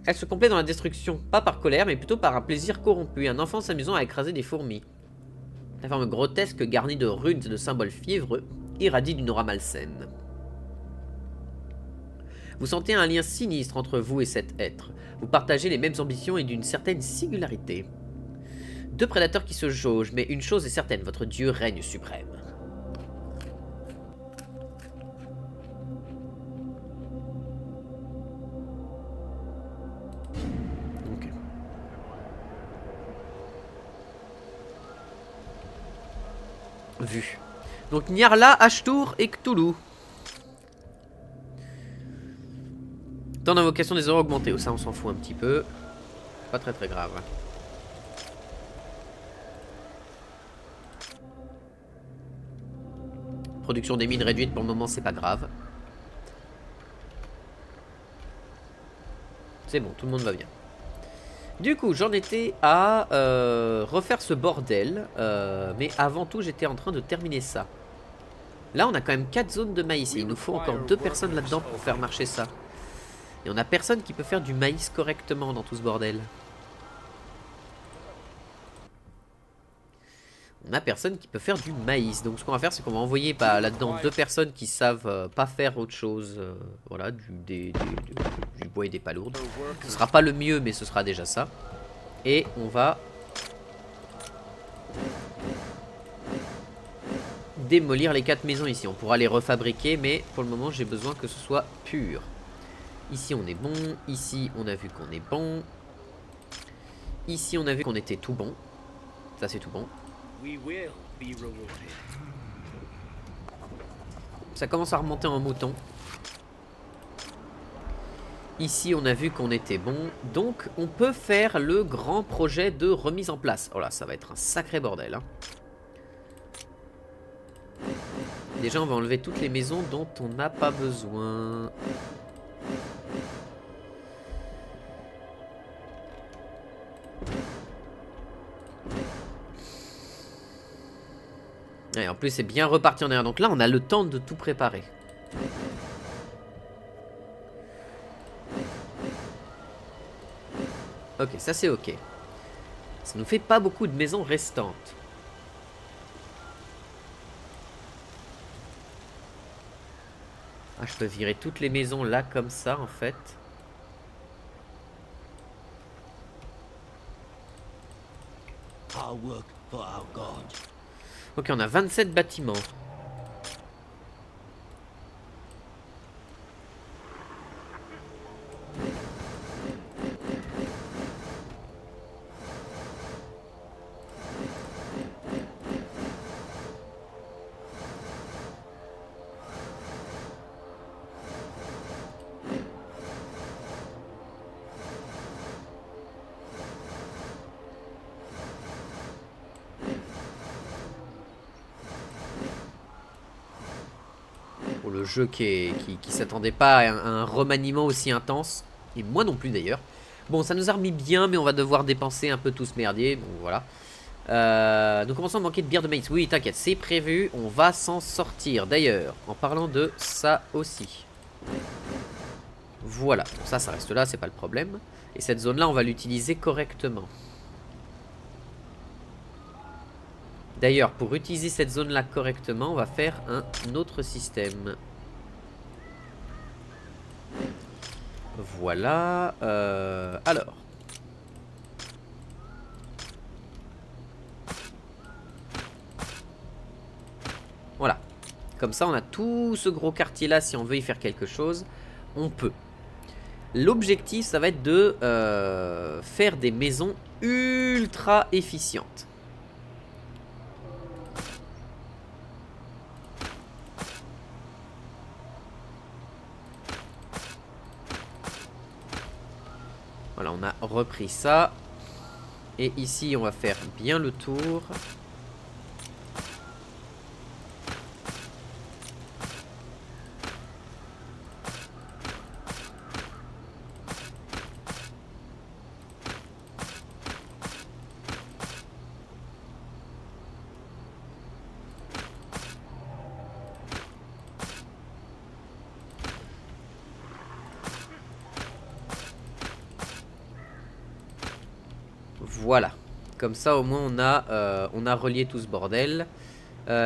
Elle se complaît dans la destruction, pas par colère, mais plutôt par un plaisir corrompu. Un enfant s'amusant à écraser des fourmis. La forme grotesque garnie de runes et de symboles fiévreux irradie d'une aura malsaine. Vous sentez un lien sinistre entre vous et cet être. Vous partagez les mêmes ambitions et d'une certaine singularité. 2 prédateurs qui se jaugent, mais une chose est certaine, votre dieu règne suprême. Ok. Vu. Donc Nyarla, Ashtur et Cthulhu. Temps d'invocation des aura augmenté. Ça on s'en fout un petit peu. Pas très très grave. Production des mines réduite pour le moment, c'est pas grave. C'est bon, tout le monde va bien. Du coup, j'en étais à refaire ce bordel. Mais avant tout, j'étais en train de terminer ça. Là, on a quand même 4 zones de maïs. Et il nous faut encore 2 personnes là-dedans pour faire marcher ça. Et on a personne qui peut faire du maïs correctement dans tout ce bordel. On a personne qui peut faire du maïs. Donc ce qu'on va faire, c'est qu'on va envoyer là-dedans 2 personnes qui savent pas faire autre chose. Voilà, du bois et des palourdes. Ce sera pas le mieux, mais ce sera déjà ça. Et on va démolir les 4 maisons ici. On pourra les refabriquer, mais pour le moment, j'ai besoin que ce soit pur. Ici, on est bon. Ici, on a vu qu'on est bon. Ici, on a vu qu'on était tout bon. Ça, c'est tout bon. Ça commence à remonter en mouton. Ici, on a vu qu'on était bon. Donc, on peut faire le grand projet de remise en place. Oh là, ça va être un sacré bordel. Hein. Déjà, on va enlever toutes les maisons dont on n'a pas besoin. Et en plus, c'est bien reparti en arrière. Donc là, on a le temps de tout préparer. Ok, ça c'est ok. Ça nous fait pas beaucoup de maisons restantes. Ah, je peux virer toutes les maisons là comme ça en fait. Ok, on a 27 bâtiments. Pour le jeu qui s'attendait pas à un remaniement aussi intense. Et moi non plus d'ailleurs. Bon, ça nous a remis bien, mais on va devoir dépenser un peu tout ce merdier. Bon, voilà. Nous commençons à manquer de bière de maïs. Oui, t'inquiète, c'est prévu. On va s'en sortir. D'ailleurs, en parlant de ça aussi. Voilà, donc ça reste là, c'est pas le problème. Et cette zone-là, on va l'utiliser correctement. D'ailleurs, pour utiliser cette zone-là correctement, on va faire un autre système. Voilà. Alors. Voilà. Comme ça, on a tout ce gros quartier-là. Si on veut y faire quelque chose, on peut. L'objectif, ça va être de faire des maisons ultra efficientes. Voilà, on a repris ça. Et ici, on va faire bien le tour. Voilà. Comme ça, au moins, on a relié tout ce bordel.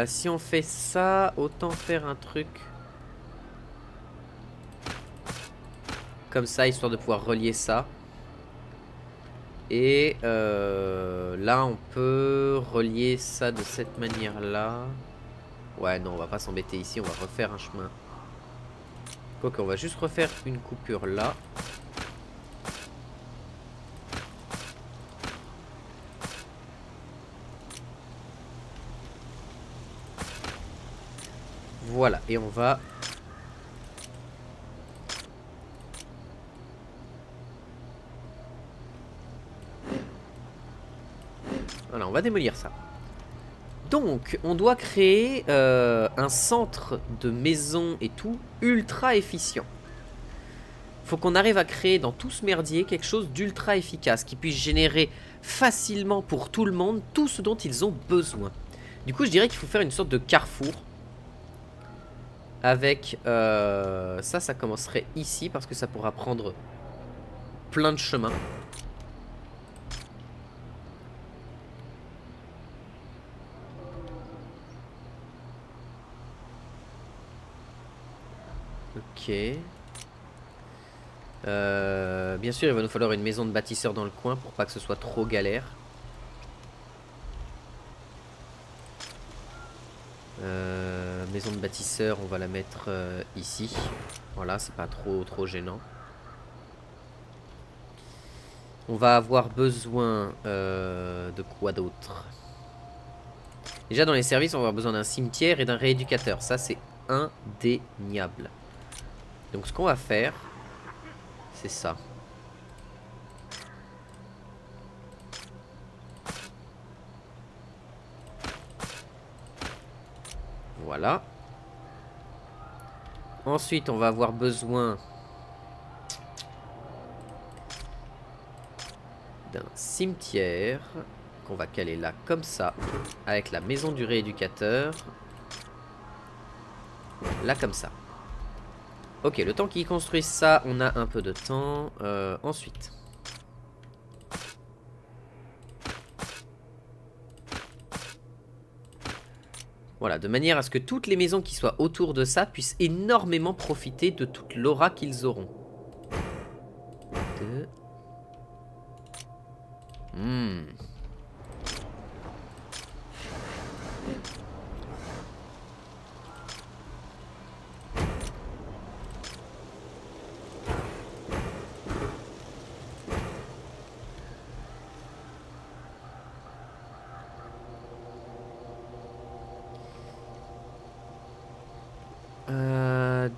Si on fait ça, autant faire un truc comme ça, histoire de pouvoir relier ça. Et là, on peut relier ça de cette manière-là. Ouais, non, on va pas s'embêter ici, on va refaire un chemin. Quoique, on va juste refaire une coupure là. Voilà, et on va... Voilà, on va démolir ça. Donc, on doit créer un centre de maison et tout ultra efficient. Faut qu'on arrive à créer dans tout ce merdier quelque chose d'ultra efficace qui puisse générer facilement pour tout le monde tout ce dont ils ont besoin. Du coup, je dirais qu'il faut faire une sorte de carrefour. Avec ça commencerait ici parce que ça pourra prendre plein de chemins. Ok. Bien sûr, il va nous falloir une maison de bâtisseur dans le coin pour pas que ce soit trop galère. Maison de bâtisseur, on va la mettre ici. Voilà, c'est pas trop gênant. On va avoir besoin de quoi d'autre? Déjà dans les services, on va avoir besoin d'un cimetière et d'un rééducateur. Ça, c'est indéniable. Donc ce qu'on va faire, c'est ça. Voilà. Ensuite, on va avoir besoin d'un cimetière qu'on va caler là comme ça, avec la maison du rééducateur. Là comme ça. Ok, le temps qu'ils construisent ça, on a un peu de temps. Ensuite. Voilà, de manière à ce que toutes les maisons qui soient autour de ça puissent énormément profiter de toute l'aura qu'ils auront.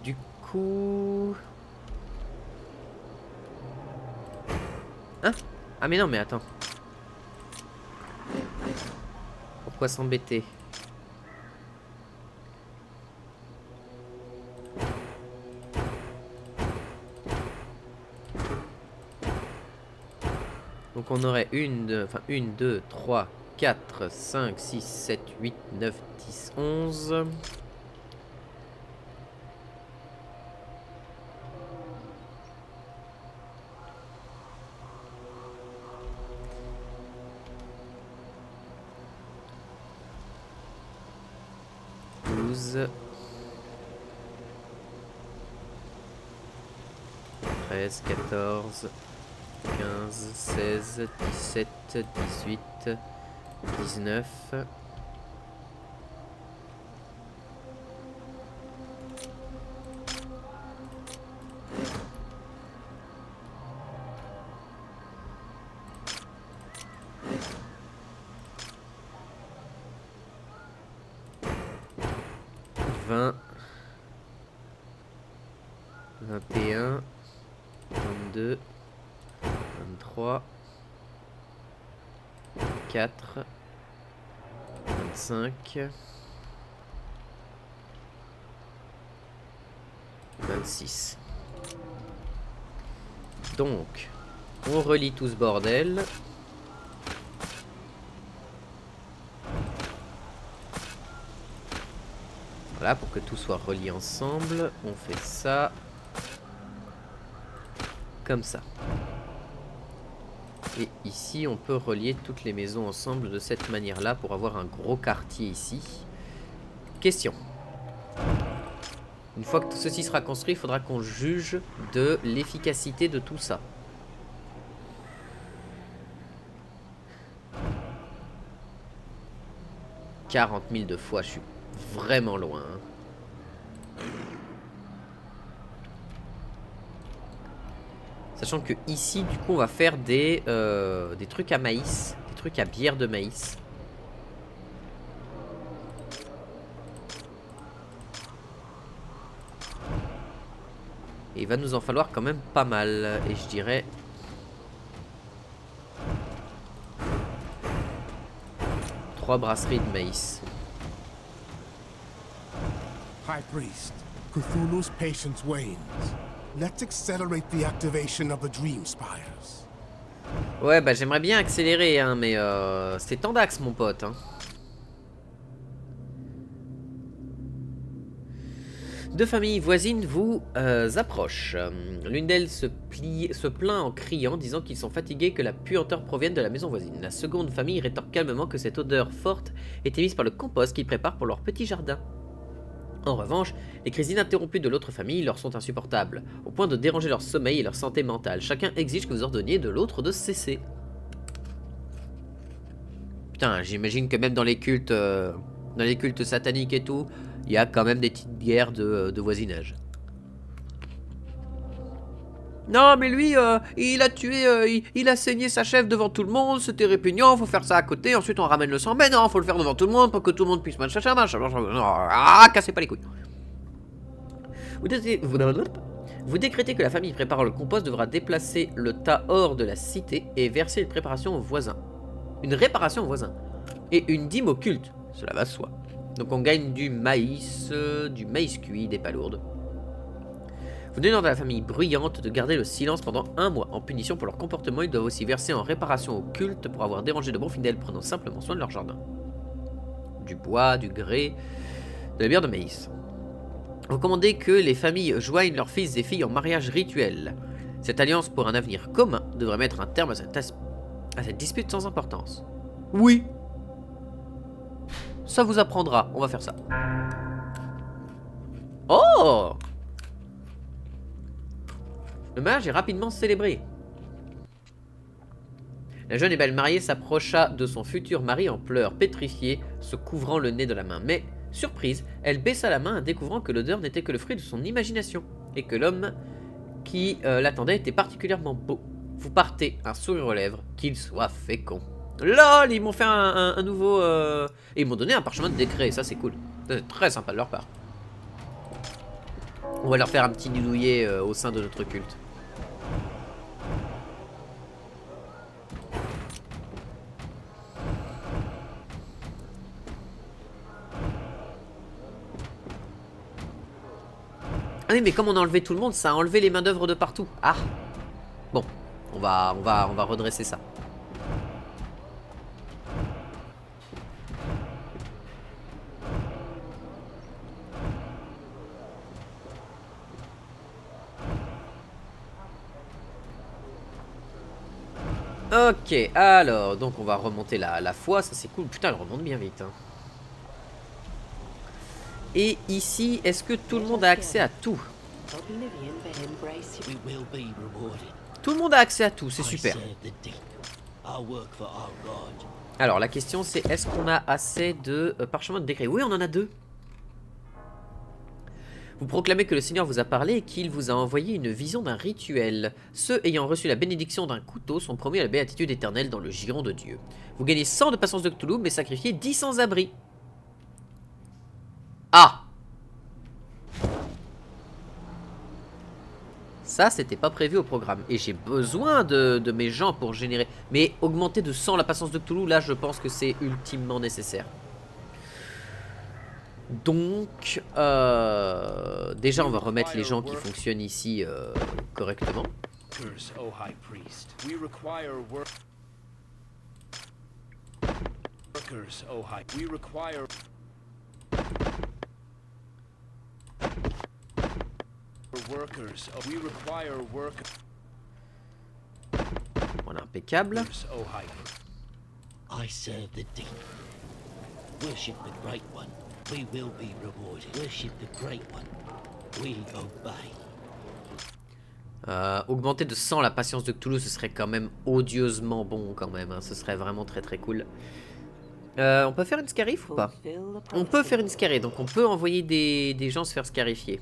Du coup... Hein? Ah mais non, mais attends. Pourquoi s'embêter? Donc on aurait une, 2, 3, 4, 5, 6, 7, 8, 9, 10, 11... 12, 13, 14, 15, 16, 17, 18, 19. Vingt, 21, 22, 23, 24, 25, 26. Donc, on relie tout ce bordel. Voilà, pour que tout soit relié ensemble, on fait ça comme ça. Et ici, on peut relier toutes les maisons ensemble de cette manière-là pour avoir un gros quartier ici. Question. Une fois que tout ceci sera construit, il faudra qu'on juge de l'efficacité de tout ça. « 40 000 de fois, je suis vraiment loin. Hein. Sachant que ici, du coup, on va faire des trucs à maïs, des trucs à bière de maïs. Et il va nous en falloir quand même pas mal. Et je dirais... trois brasseries de maïs. High Priest, Cthulhu's patience wanes. Let's accelerate the activation of the Dream Spires. Ouais, bah j'aimerais bien accélérer, hein, mais c'est tendax, mon pote. Hein. Deux familles voisines vous approchent. L'une d'elles se plaint en criant, disant qu'ils sont fatigués que la puanteur provienne de la maison voisine. La seconde famille rétorque calmement que cette odeur forte est émise par le compost qu'ils préparent pour leur petit jardin. En revanche, les cris ininterrompues de l'autre famille leur sont insupportables, au point de déranger leur sommeil et leur santé mentale. Chacun exige que vous ordonniez de l'autre de cesser. Putain, j'imagine que même dans les cultes sataniques et tout, il y a quand même des petites guerres de voisinage. Non, mais lui, il a tué, il a saigné sa chef devant tout le monde, c'était répugnant, faut faire ça à côté, ensuite on ramène le sang. Mais non, faut le faire devant tout le monde pour que tout le monde puisse machin. Ah, cassez pas les couilles. Vous décrétez que la famille préparant le compost devra déplacer le tas hors de la cité et verser une préparation aux voisins. Une réparation aux voisins. Et une dîme au culte, cela va de soi. Donc on gagne du maïs cuit, des palourdes. Vous demandez à la famille bruyante de garder le silence pendant 1 mois. En punition pour leur comportement, ils doivent aussi verser en réparation au culte pour avoir dérangé de bons fidèles prenant simplement soin de leur jardin. Du bois, du grès, de la bière de maïs. Vous commandez que les familles joignent leurs fils et filles en mariage rituel. Cette alliance pour un avenir commun devrait mettre un terme à cette dispute sans importance. Oui. Ça vous apprendra, on va faire ça. Oh! Le mariage est rapidement célébré. La jeune et belle mariée s'approcha de son futur mari en pleurs, pétrifiée, se couvrant le nez de la main. Mais, surprise, elle baissa la main en découvrant que l'odeur n'était que le fruit de son imagination, et que l'homme qui l'attendait était particulièrement beau. Vous partez, un sourire aux lèvres, qu'il soit fécond. LOL, ils m'ont fait un nouveau... Et ils m'ont donné un parchemin de décret, ça c'est cool. C'est très sympa de leur part. On va leur faire un petit nidouillet au sein de notre culte. Ah oui, mais comme on a enlevé tout le monde, ça a enlevé les mains d'œuvre de partout. Ah. Bon, on va redresser ça. Ok, alors, donc on va remonter la foi, ça c'est cool. Putain, elle remonte bien vite. Hein. Et ici, est-ce que tout le monde a accès à tout? We will be rewarded. Tout le monde a accès à tout, c'est super. I serve the deep. I work for our God. Alors la question c'est, est-ce qu'on a assez de parchemins de décret? Oui, on en a 2. Vous proclamez que le Seigneur vous a parlé et qu'il vous a envoyé une vision d'un rituel. Ceux ayant reçu la bénédiction d'un couteau sont promis à la béatitude éternelle dans le giron de Dieu. Vous gagnez 100 de patience de Cthulhu, mais sacrifiez 10 sans-abri. Ah! Ça, c'était pas prévu au programme. Et j'ai besoin de mes gens pour générer. Mais augmenter de 100 la patience de Cthulhu, là, je pense que c'est ultimement nécessaire. Donc, déjà, on va remettre les gens qui fonctionnent ici correctement. Curse, O High Priest. We require workers, O High. We require workers. We require workers. Voilà, impeccable. O High. I serve the deep. Worship the Great One. We will be rewarded. Worship the Great One. We obey. Augmenter de 100 la patience de Cthulhu, ce serait quand même odieusement bon quand même. Hein. Ce serait vraiment très très cool. On peut faire une scarif ou pas? On peut faire une scarif, donc on peut envoyer des gens se faire scarifier.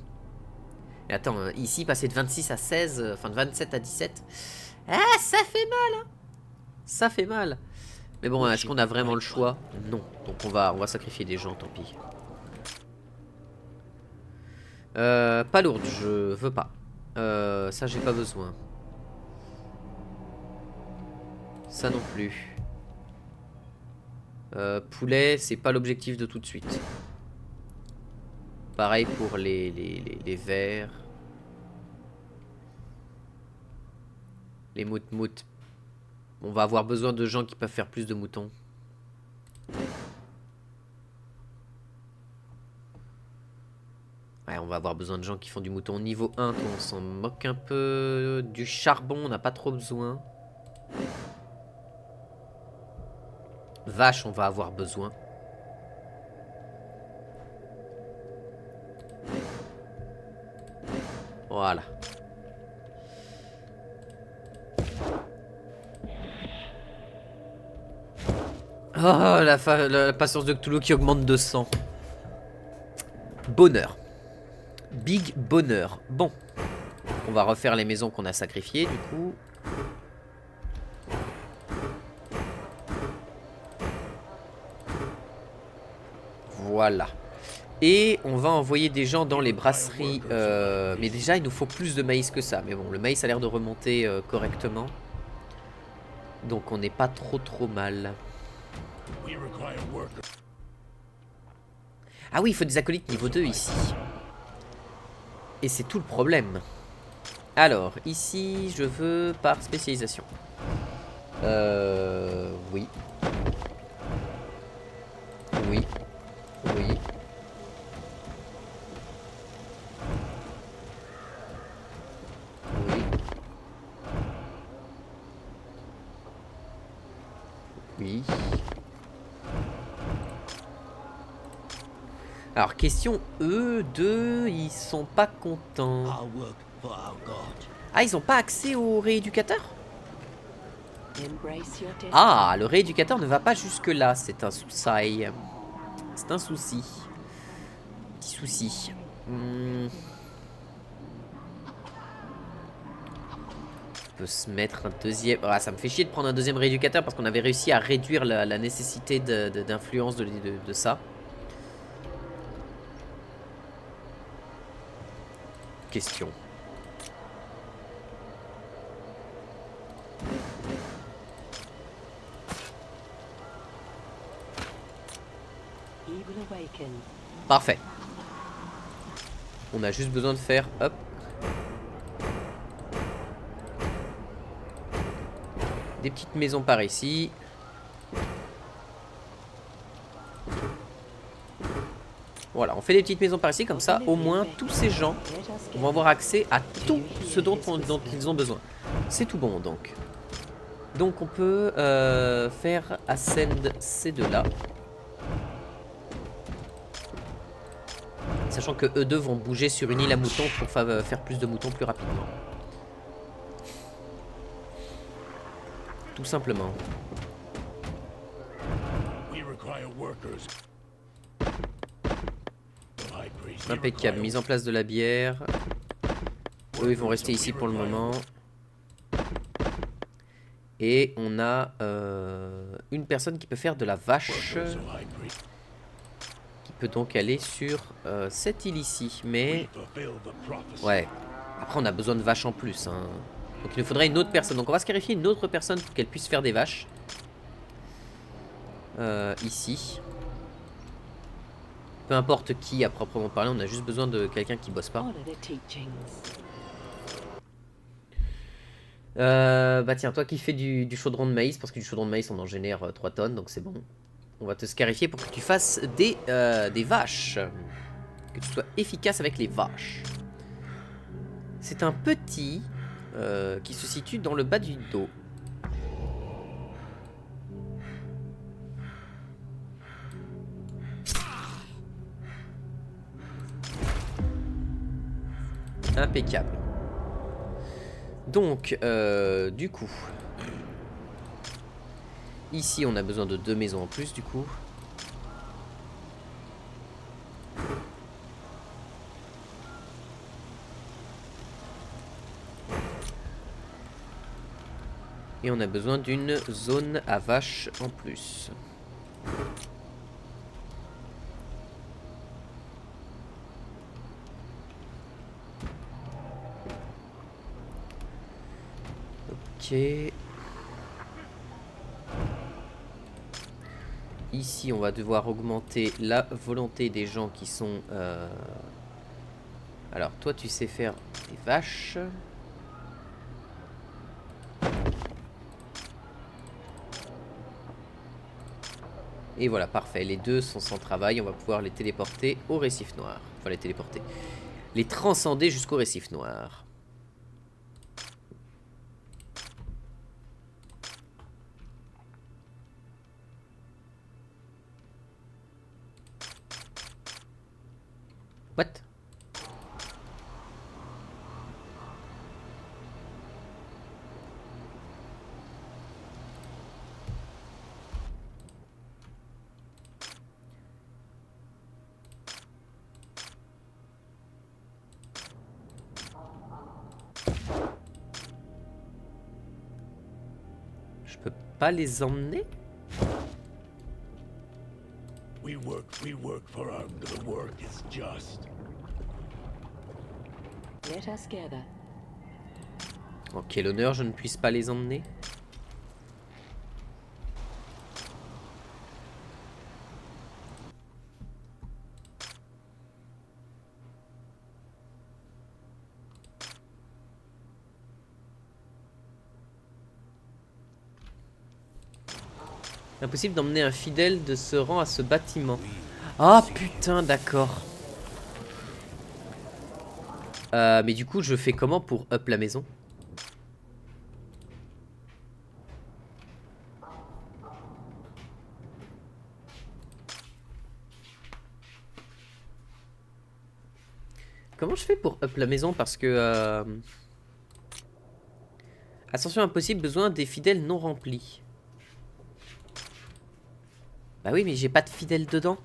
Et attends, ici passer de 26 à 16, enfin de 27 à 17. Ah, ça fait mal hein. Ça fait mal. Mais bon, est-ce qu'on a vraiment le choix? Non. Donc on va sacrifier des gens, tant pis. Pas lourde, je veux pas. Ça j'ai pas besoin. Ça non plus. Poulet, c'est pas l'objectif de tout de suite. Pareil pour les vers. Les mout-mout. On va avoir besoin de gens qui peuvent faire plus de moutons. Ouais, on va avoir besoin de gens qui font du mouton niveau 1. Toi, on s'en moque un peu. Du charbon, on n'a pas trop besoin. Vache, on va avoir besoin. Voilà. Oh, la patience de Cthulhu qui augmente de 100. Bonheur. Big bonheur. Bon. On va refaire les maisons qu'on a sacrifiées, du coup. Voilà. Et on va envoyer des gens dans les brasseries. Mais déjà, il nous faut plus de maïs que ça. Mais bon, le maïs a l'air de remonter correctement. Donc on n'est pas trop mal. Ah oui, il faut des acolytes niveau 2 ici. Et c'est tout le problème. Alors, ici, je veux par spécialisation. Oui. Oui. Oui. Oui. Oui. Alors, question, eux deux, ils sont pas contents. Ah, ils ont pas accès au rééducateur? Ah, le rééducateur ne va pas jusque là, c'est un souci. C'est un souci. Petit souci. On peut se mettre un deuxième... Ah, ça me fait chier de prendre un deuxième rééducateur parce qu'on avait réussi à réduire la nécessité d'influence de ça. Question. Parfait. On a juste besoin de faire, hop. Des petites maisons par ici. Voilà, on fait des petites maisons par ici, comme ça, au moins, tous ces gens vont avoir accès à tout ce dont ils ont besoin. C'est tout bon, donc. Donc, on peut faire ascend ces deux-là. Sachant que eux deux vont bouger sur une île à moutons pour faire plus de moutons plus rapidement. Tout simplement. Impeccable, mise en place de la bière. Eux ils vont rester ici pour le moment. Et on a une personne qui peut faire de la vache. Qui peut donc aller sur cette île ici. Mais... ouais. Après on a besoin de vaches en plus. Hein. Donc il nous faudrait une autre personne. Donc on va se clarifier une autre personne pour qu'elle puisse faire des vaches. Ici. Peu importe qui à proprement parler, on a juste besoin de quelqu'un qui bosse pas. Bah tiens, toi qui fais du chaudron de maïs, parce que du chaudron de maïs on en génère 3 tonnes, donc c'est bon. On va te scarifier pour que tu fasses des vaches. Que tu sois efficace avec les vaches. C'est un petit qui se situe dans le bas du dos. Impeccable. Donc, du coup, ici on a besoin de 2 maisons en plus, du coup. Et on a besoin d'une zone à vaches en plus. Ok. Ici, on va devoir augmenter la volonté des gens qui sont... Alors, toi, tu sais faire des vaches. Et voilà, parfait. Les deux sont sans travail. On va pouvoir les téléporter au récif noir. Enfin, les téléporter. Les transcender jusqu'au récif noir. What? Je peux pas les emmener? We work for our the work is just. Let us gather. En quel honneur je ne puisse pas les emmener? Impossible d'emmener un fidèle de ce rang à ce bâtiment. Ah putain, d'accord. Mais du coup, je fais comment pour up la maison? Comment je fais pour up la maison? Parce que... Ascension impossible, besoin des fidèles non remplis. Bah oui, mais j'ai pas de fidèles dedans.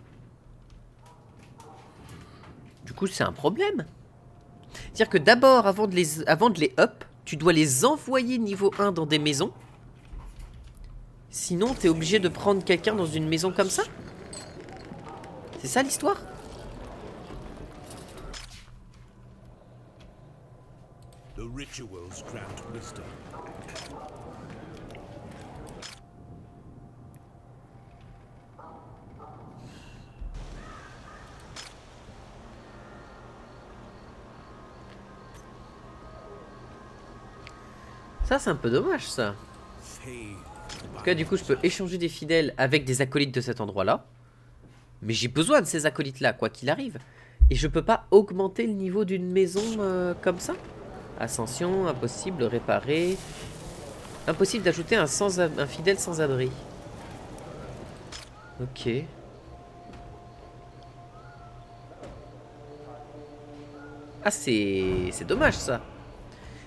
Du coup, c'est un problème. C'est-à-dire que d'abord, avant de les up, tu dois les envoyer niveau 1 dans des maisons. Sinon, t'es obligé de prendre quelqu'un dans une maison comme ça? C'est ça l'histoire? The rituals grant wisdom. Ça, c'est un peu dommage, ça. En tout cas, du coup, je peux échanger des fidèles avec des acolytes de cet endroit-là. Mais j'ai besoin de ces acolytes-là, quoi qu'il arrive. Et je peux pas augmenter le niveau d'une maison comme ça. Ascension, impossible, réparer. Impossible d'ajouter un fidèle sans abri. Ok. Ah, c'est dommage, ça.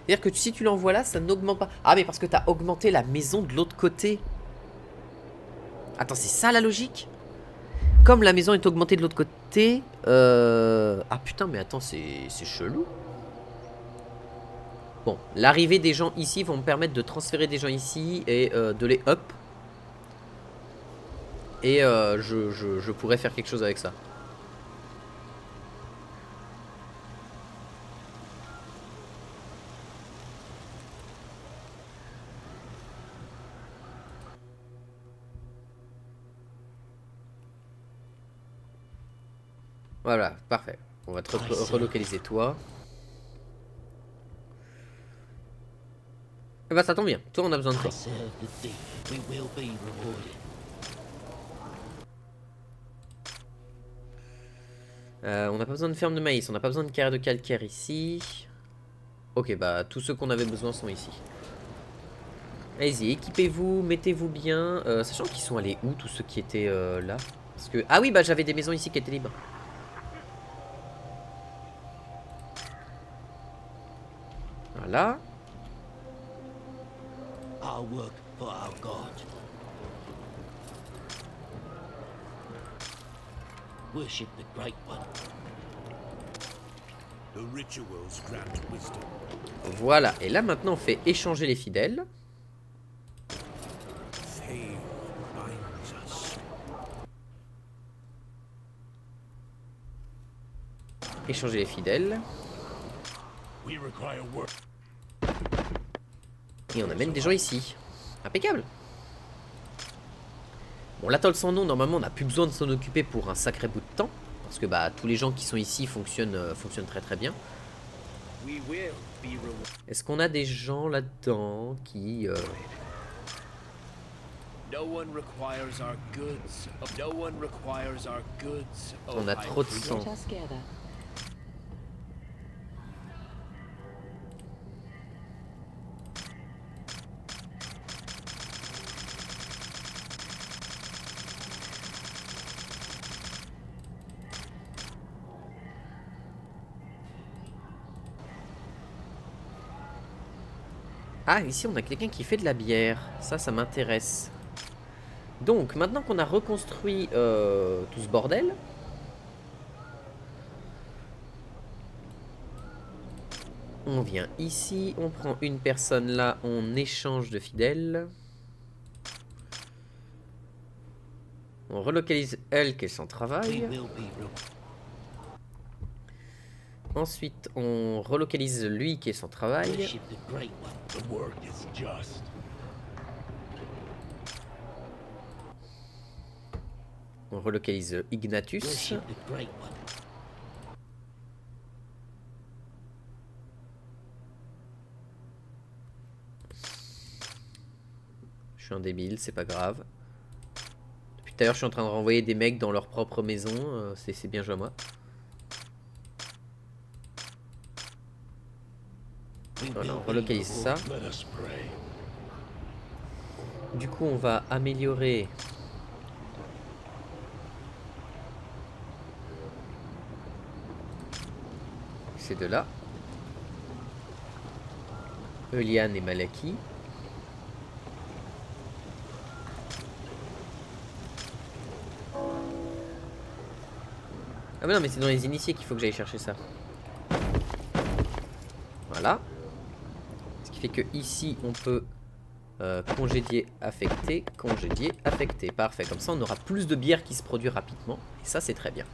C'est-à-dire que si tu l'envoies là, ça n'augmente pas. Ah, mais parce que t'as augmenté la maison de l'autre côté. Attends, c'est ça la logique? Comme la maison est augmentée de l'autre côté... Ah putain, mais attends, c'est chelou. Bon, l'arrivée des gens ici vont me permettre de transférer des gens ici et de les up. Et je pourrais faire quelque chose avec ça. Voilà, parfait. On va te relocaliser toi. Eh bah ça tombe bien, toi on a besoin de I toi. serve the deep. We will be rewarded. On n'a pas besoin de ferme de maïs, on n'a pas besoin de carré de calcaire ici. Ok, bah tous ceux qu'on avait besoin sont ici. Allez-y, équipez-vous, mettez-vous bien. Sachant qu'ils sont allés où tous ceux qui étaient là? Parce que... Ah oui, bah j'avais des maisons ici qui étaient libres. Voilà. Our work for our God. Worship the Great One. The rituals grant wisdom. Voilà, et là maintenant on fait échanger les fidèles. Faith binds us. Échanger les fidèles. We require work. Et on amène des gens ici. Impeccable. Bon, l'atoll sans nom, normalement, on n'a plus besoin de s'en occuper pour un sacré bout de temps. Parce que bah tous les gens qui sont ici fonctionnent très très bien. Est-ce qu'on a des gens là-dedans qui... On a trop de sang. Let us gather. Ah, ici on a quelqu'un qui fait de la bière. Ça m'intéresse. Donc, maintenant qu'on a reconstruit tout ce bordel... On vient ici, on prend une personne là, on échange de fidèles. On relocalise elle qui est sans We travail. will be rewarded. Ensuite, on relocalise lui qui est sans travail. Worship the Great One. The work is just. On relocalise Ignatus. Worship the Great One. Je suis un débile, c'est pas grave. Depuis tout à l'heure, je suis en train de renvoyer des mecs dans leur propre maison. C'est bien joué à moi. We Voilà, will on be relocalise ça. rewarded. Let us pray. Du coup, on va améliorer... Ces deux-là. Eliane et Malaki. Ah bah non, mais c'est dans les initiés qu'il faut que j'aille chercher ça. Voilà. Ce qui fait que ici, on peut congédier, affecter, congédier, affecter. Parfait. Comme ça, on aura plus de bière qui se produit rapidement. Et ça, c'est très bien.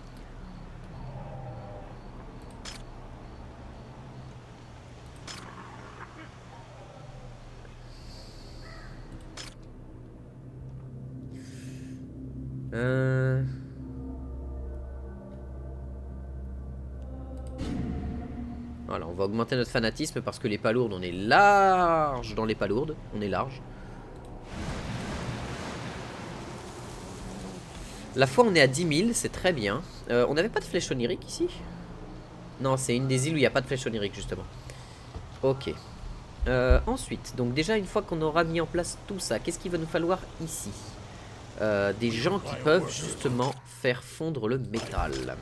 Voilà, on va augmenter notre fanatisme parce que les palourdes, on est large dans les palourdes. On est large. La foi, on est à 10 000, c'est très bien. On n'avait pas de flèche onirique ici? Non, c'est une des îles où il n'y a pas de flèche onirique, justement. Ok. Ensuite, donc déjà, une fois qu'on aura mis en place tout ça, qu'est-ce qu'il va nous falloir ici? Des gens qui peuvent, justement, faire fondre le métal.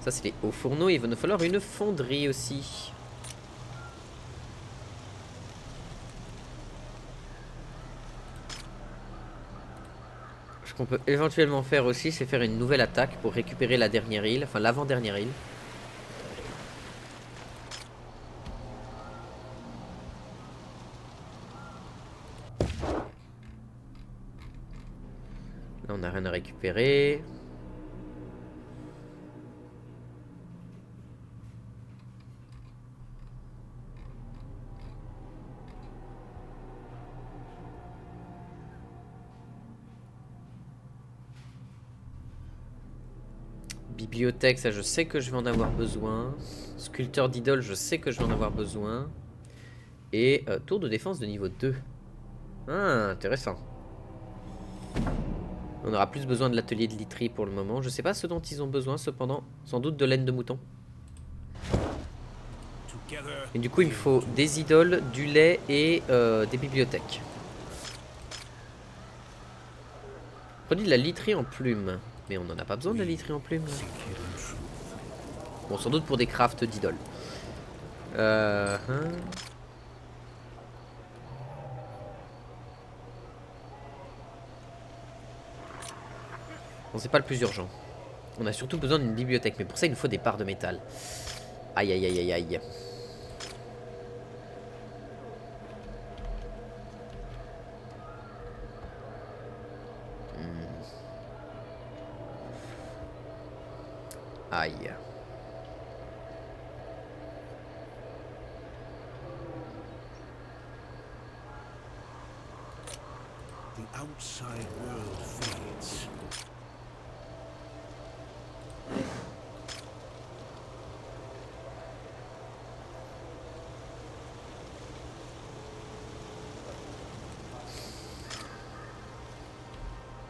Ça, c'est les hauts fourneaux. Il va nous falloir une fonderie aussi. Ce qu'on peut éventuellement faire aussi, c'est faire une nouvelle attaque pour récupérer la dernière île. Enfin, l'avant-dernière île. Là, on n'a rien à récupérer. Bibliothèque, ça je sais que je vais en avoir besoin. Sculpteur d'idole, je sais que je vais en avoir besoin. Et tour de défense de niveau 2. Ah, intéressant. On aura plus besoin de l'atelier de literie pour le moment. Je sais pas ce dont ils ont besoin cependant. Sans doute de laine de mouton. Et du coup il me faut des idoles, du lait et des bibliothèques. Produit de la literie en plumes. Mais on n'en a pas besoin de la literie en plumes. Bon, sans doute pour des crafts d'idoles. Bon, c'est pas le plus urgent. On a surtout besoin d'une bibliothèque. Mais pour ça, il nous faut des barres de métal. Aïe, aïe, aïe, aïe, aïe. Aïe. The outside world fades.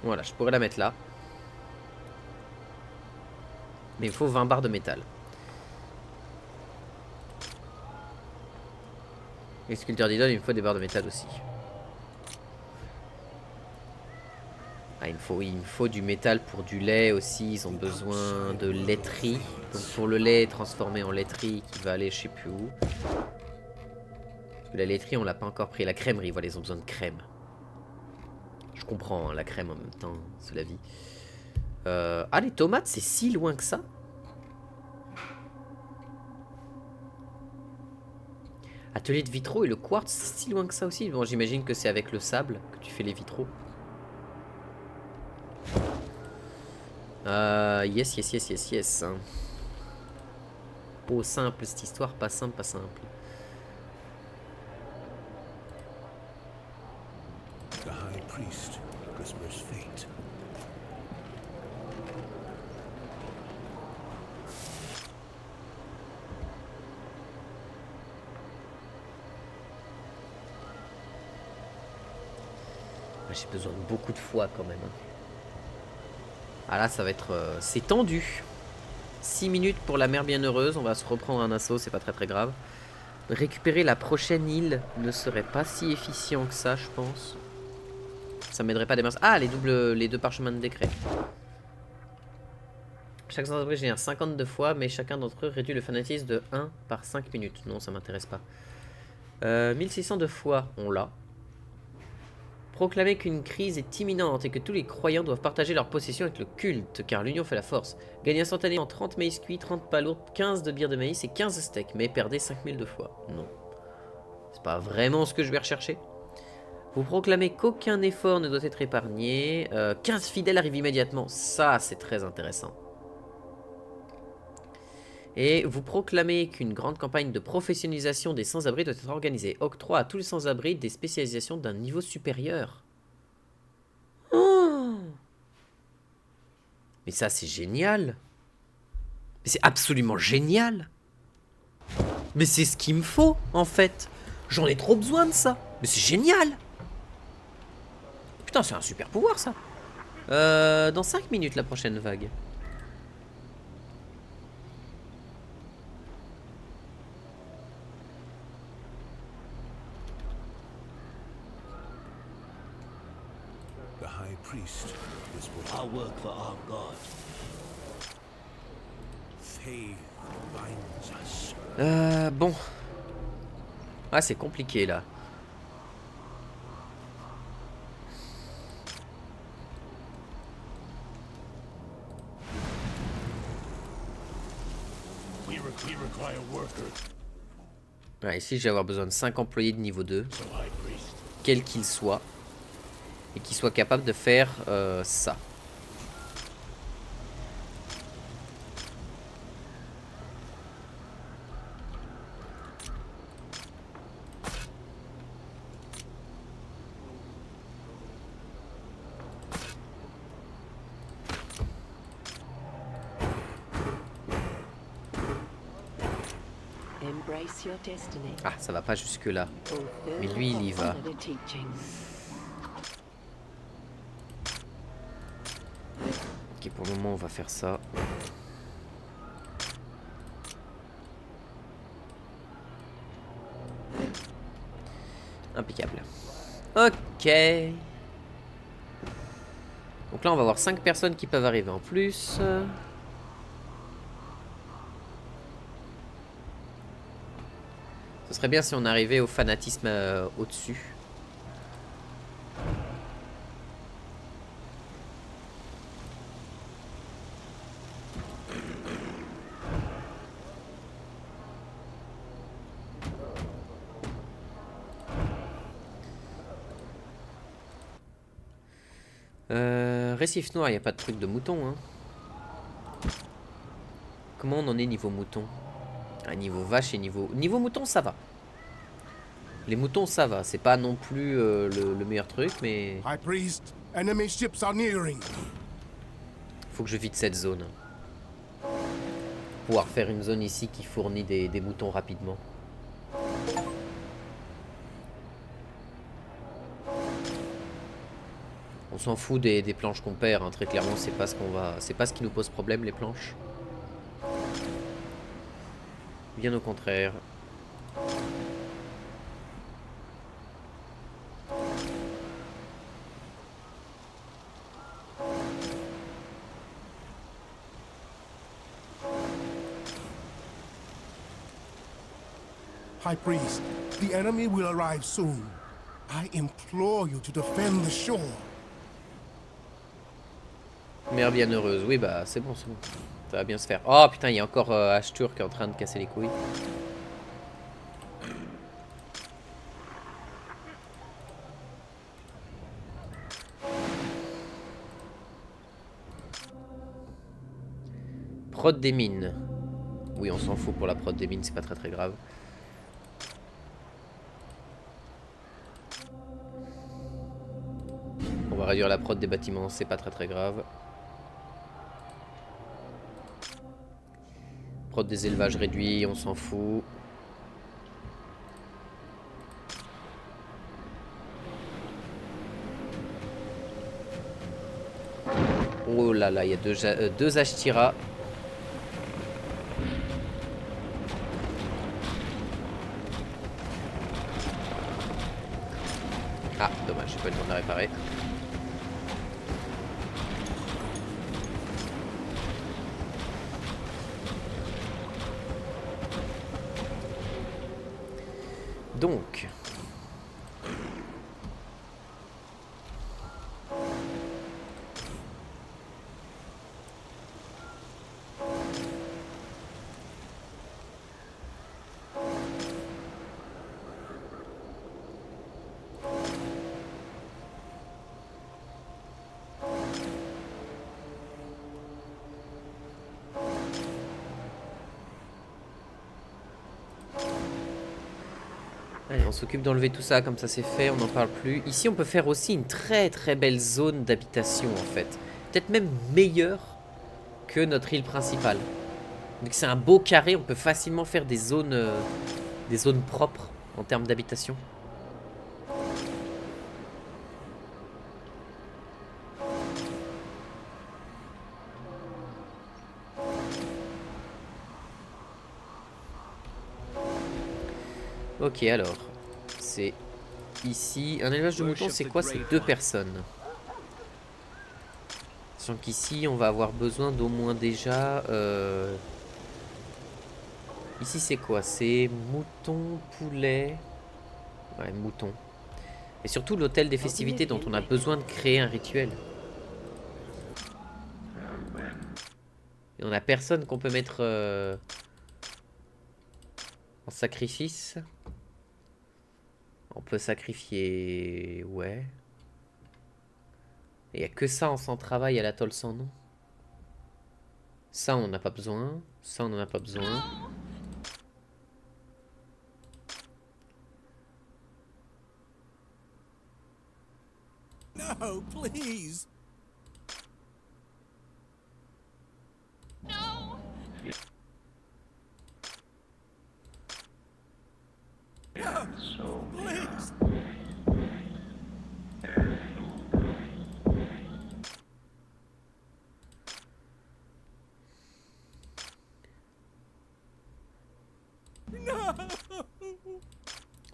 Voilà, je pourrais la mettre là. Mais il faut 20 barres de métal. Les sculpteurs d'idole, il me faut des barres de métal aussi. Ah, il me faut du métal pour du lait aussi. Ils ont besoin de laiterie. Donc pour le lait transformé en laiterie qui va aller je sais plus où. Parce que la laiterie, on l'a pas encore pris. La crèmerie, voilà, ils ont besoin de crème. Je comprends, hein, la crème en même temps, c'est la vie. Ah, les tomates, c'est si loin que ça? Atelier de vitraux et le quartz, c'est si loin que ça aussi? Bon, j'imagine que c'est avec le sable que tu fais les vitraux. Yes, yes, yes, yes, yes. Oh, simple cette histoire, pas simple, pas simple. The High Priest whispers fate. J'ai besoin de beaucoup de foi quand même. Ah là, ça va être... c'est tendu. 6 minutes pour la mer bienheureuse. On va se reprendre un assaut, c'est pas très très grave. Récupérer la prochaine île ne serait pas si efficient que ça, je pense. Ça m'aiderait pas des masses. Ah, les deux parchemins de décret. Chaque sans-abri génère 52 fois, mais chacun d'entre eux réduit le fanatisme de 1 par 5 minutes. Non, ça m'intéresse pas. 1600 de fois, on l'a. Proclamer qu'une crise est imminente et que tous les croyants doivent partager leur possession avec le culte, car l'union fait la force. Gagnez instantanément 30 maïs cuits, 30 palourdes, 15 de bière de maïs et 15 steaks, mais perdez 5000 de fois. Non. C'est pas vraiment ce que je vais rechercher. Vous proclamez qu'aucun effort ne doit être épargné. 15 fidèles arrivent immédiatement. Ça, c'est très intéressant. Et vous proclamez qu'une grande campagne de professionnalisation des sans-abri doit être organisée. Octroi à tous les sans-abri des spécialisations d'un niveau supérieur. Oh, mais ça, c'est génial. Mais c'est absolument génial. Mais c'est ce qu'il me faut, en fait. J'en ai trop besoin de ça. Mais c'est génial. Putain, c'est un super pouvoir, ça. Dans 5 minutes, la prochaine vague. Priest whispers I'll work for our god. Bon. Ah, c'est compliqué là. We require workers, Ouais, ici, je vais avoir besoin de 5 employés de niveau 2, so High Priest. quels qu'ils soient, et qui soient capables de faire ça. Embrace your destiny. Ah, ça va pas jusque là. Fulfill Mais lui, il y or va. honor the teachings. Ok, pour le moment, on va faire ça. Impeccable. Ok. Donc là, on va avoir 5 personnes qui peuvent arriver en plus. Ce serait bien si on arrivait au fanatisme au-dessus. Récif noir, il n'y a pas de truc de mouton, hein. Comment on en est niveau mouton? Ah, niveau vache et niveau mouton, ça va. Les moutons, ça va. C'est pas non plus le meilleur truc, mais High Priest, enemy ships are nearing. faut que je vide cette zone. Pouvoir faire une zone ici qui fournit des moutons rapidement. On s'en fout des planches qu'on perd, hein. Très clairement, c'est pas ce qui nous pose problème, les planches. Bien au contraire. High Priest, the enemy will arrive soon. I implore you to defend the shore. Mère bienheureuse, oui bah c'est bon, ça va bien se faire. Oh putain, il y a encore Ashtur qui est en train de casser les couilles. Prod des mines. Oui, on s'en fout pour la prod des mines, c'est pas très grave. On va réduire la prod des bâtiments, c'est pas très grave. Prod des élevages réduits, on s'en fout. Oh là là, il y a deux Ashtira. Ah, dommage, j'ai pas eu le temps de la réparer. Donc... Allez, on s'occupe d'enlever tout ça, comme ça c'est fait, on n'en parle plus. Ici, on peut faire aussi une très belle zone d'habitation, en fait. Peut-être même meilleure que notre île principale. Donc c'est un beau carré, on peut facilement faire des zones propres en termes d'habitation. Ok, alors, c'est ici. Un élevage de moutons, c'est quoi? C'est 2 personnes. Sachant qu'ici, on va avoir besoin d'au moins déjà Ici c'est quoi? C'est mouton, poulet. Ouais, mouton. Et surtout l'hôtel des festivités dont on a besoin de créer un rituel. Et on a personne qu'on peut mettre en sacrifice. On peut sacrifier... Ouais. Il n'y a que ça en sans travail à l'atoll sans nom. Ça on n'en a pas besoin. Ça on n'en a pas besoin. No, please. No. Please.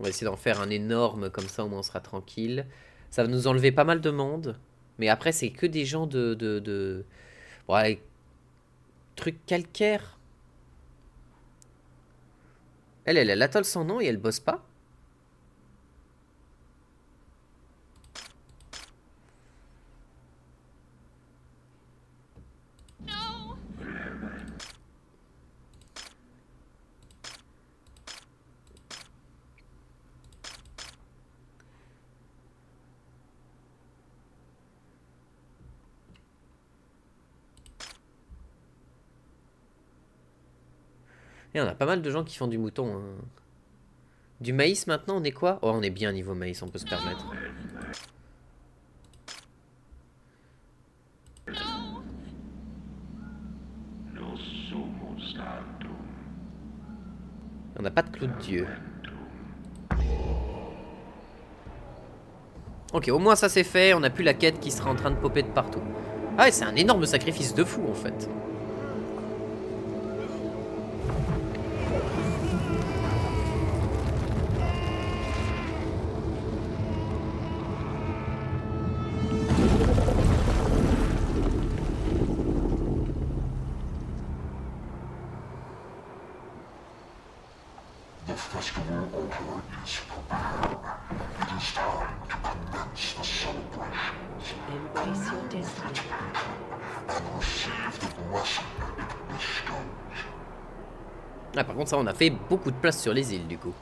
On va essayer d'en faire un énorme, comme ça au moins on sera tranquille. Ça va nous enlever pas mal de monde. Mais après c'est que des gens de... Bon, allez, trucs calcaires. Elle a l'atoll sans nom et elle bosse pas. Et on a pas mal de gens qui font du mouton. Hein. Du maïs maintenant, on est quoi? Oh, on est bien niveau maïs, on peut se permettre. On n'a pas de clou de dieu. Ok, au moins ça c'est fait, on n'a plus la quête qui sera en train de popper de partout. Ah ouais, c'est un énorme sacrifice de fou en fait. Embrace your destiny. Ah par contre ça on a fait beaucoup de place sur les îles du coup.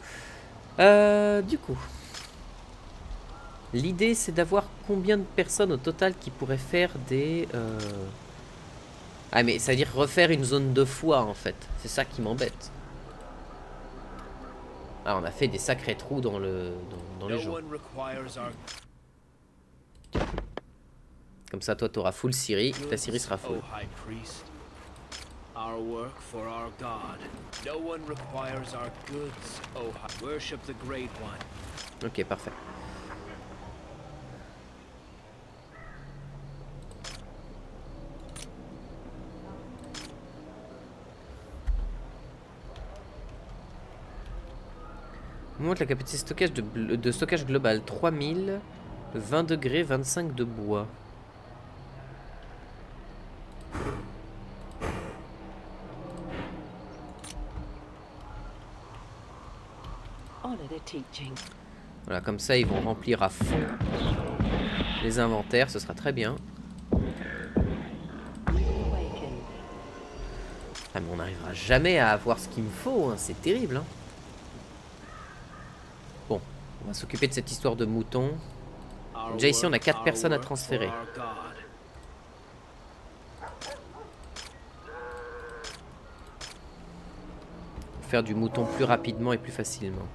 L'idée c'est d'avoir combien de personnes au total qui pourraient faire des... Ah mais ça veut dire refaire une zone de foi en fait. C'est ça qui m'embête. Ah on a fait des sacrés trous dans le dans les gens. Comme ça toi t'auras full Ciri, ta Ciri sera full. Our work for our God. No one requires our goods, O High. Worship the Great One. Ok, parfait. On monte la capacité de stockage global 3000, 20 degrés, 25 de bois. Voilà, comme ça ils vont remplir à fond les inventaires, ce sera très bien. Ah, mais on n'arrivera jamais à avoir ce qu'il me faut, hein. C'est terrible. Hein. Bon, on va s'occuper de cette histoire de mouton. Déjà ici on a 4 personnes à transférer. Pour faire du mouton plus rapidement et plus facilement.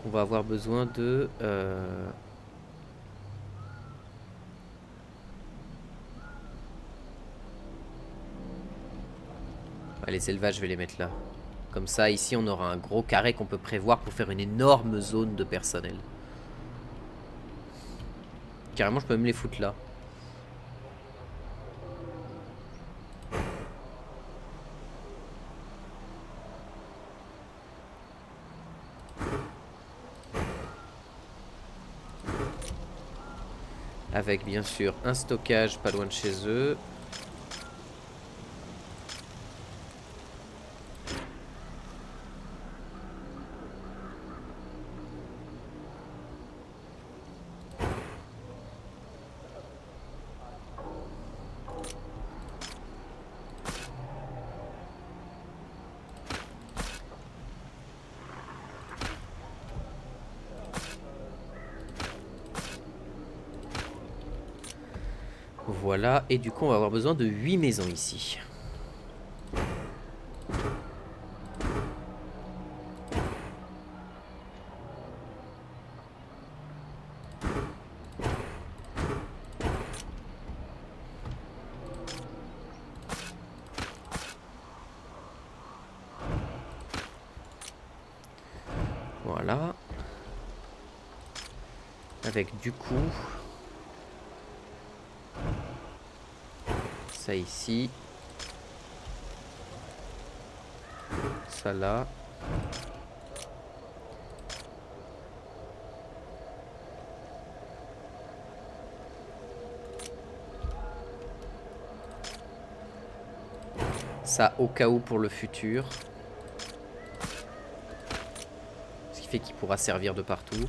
On va avoir besoin de... Ah, les élevages, je vais les mettre là. Comme ça, ici, on aura un gros carré qu'on peut prévoir pour faire une énorme zone de personnel. Carrément, je peux même les foutre là. Avec bien sûr un stockage pas loin de chez eux. Voilà, et du coup on va avoir besoin de 8 maisons ici. Voilà. Avec du coup... ça ici. Ça là. Ça au cas où pour le futur. Ce qui fait qu'il pourra servir de partout.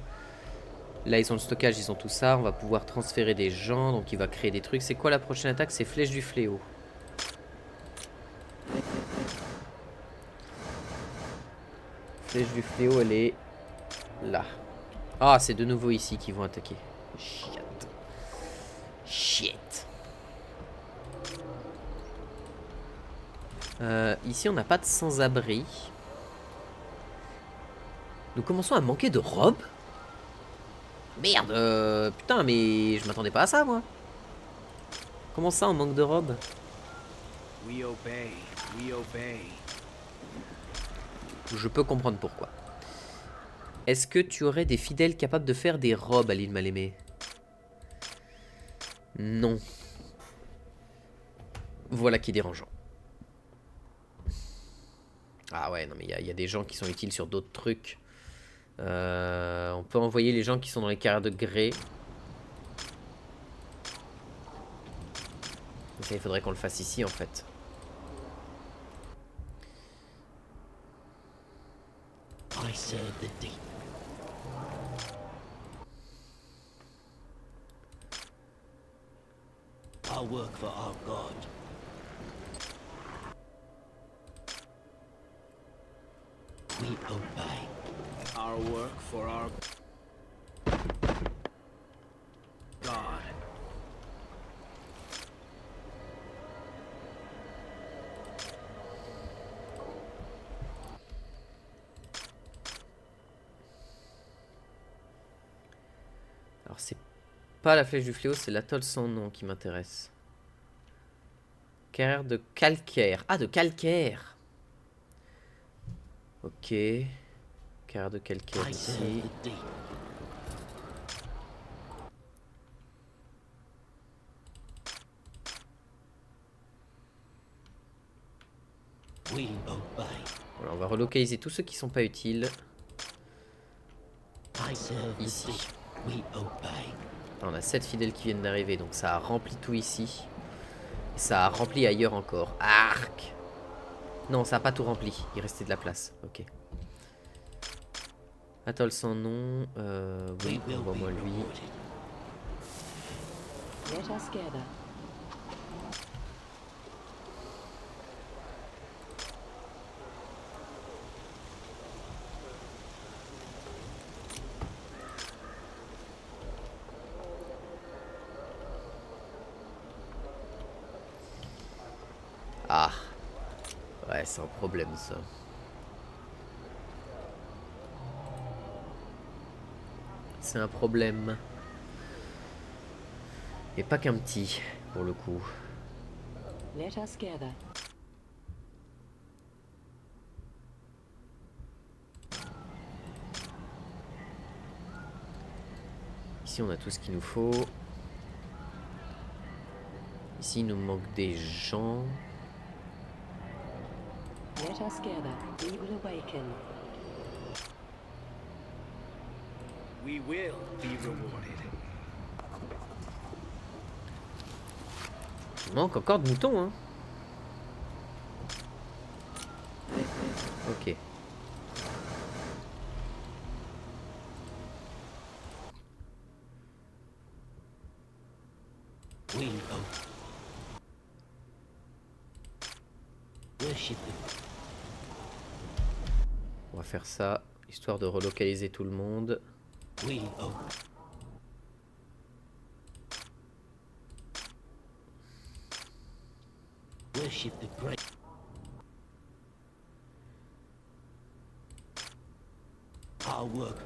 Là ils ont le stockage, ils ont tout ça. On va pouvoir transférer des gens. Donc il va créer des trucs. C'est quoi la prochaine attaque? C'est Flèche du Fléau. Flèche du Fléau, elle est là. Ah, c'est de nouveau ici qu'ils vont attaquer. Shit. Shit. Ici on n'a pas de sans-abri. Nous commençons à manquer de robes. Merde, putain, mais je m'attendais pas à ça, moi. Comment ça, on manque de robes? We obey. We obey. Je peux comprendre pourquoi. Est-ce que tu aurais des fidèles capables de faire des robes à l'île Mal-Aimée? Non. Voilà qui est dérangeant. Ah ouais, non mais il y a des gens qui sont utiles sur d'autres trucs. On peut envoyer les gens qui sont dans les carrières de grès. Ça, il faudrait qu'on le fasse ici en fait. I serve the deep. I work for our God. We obey. Our work for our God. Alors c'est pas la flèche du fléau, c'est l'atoll sans nom qui m'intéresse. Carrière de calcaire. Ah, de calcaire. Ok. Carrière de calcaire I serve ici. the deep. We obey. Voilà, on va relocaliser tous ceux qui sont pas utiles. I serve the Ici. deep. We obey. On a 7 fidèles qui viennent d'arriver, donc ça a rempli tout ici. Et ça a rempli ailleurs encore. Arc! Non, ça a pas tout rempli. Il restait de la place. Ok. Atoll sans nom. Oui, We will be envoie-moi lui. rewarded. Let us gather. Ah. Ouais, c'est un problème ça. C'est un problème. Et pas qu'un petit, pour le coup. Let us gather. Ici, on a tout ce qu'il nous faut. Ici, il nous manque des gens. Let us gather. We will awaken. We will be rewarded. Il manque encore de moutons, hein. Ok. We obey. Worship the On va faire ça, histoire de relocaliser tout le monde. We obey. Worship the great. Our work.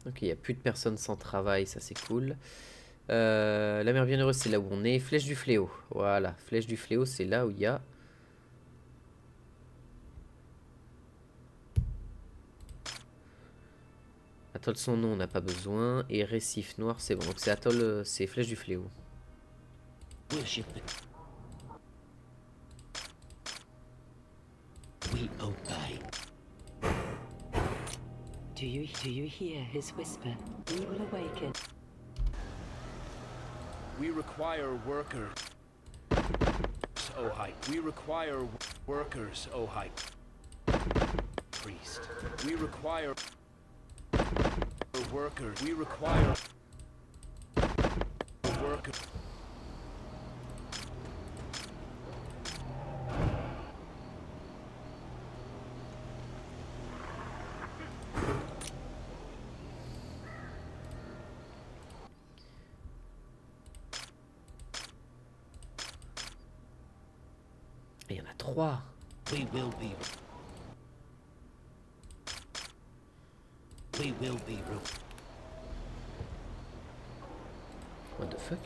Ok, il n'y a plus de personnes sans travail, ça c'est cool. La mer bienheureuse, c'est là où on est. Flèche du fléau. Voilà, flèche du fléau, c'est là où il y a... Atoll sans nom, on n'a pas besoin. Et récif noir, c'est bon. Donc c'est atoll, c'est flèche du fléau. Worship the. We obey. Do you hear his whisper? We will awaken. We require workers, O High. We require workers, O High Priest. We require workers. We require workers. Il y en a 3. We will be. We will be. What the fuck?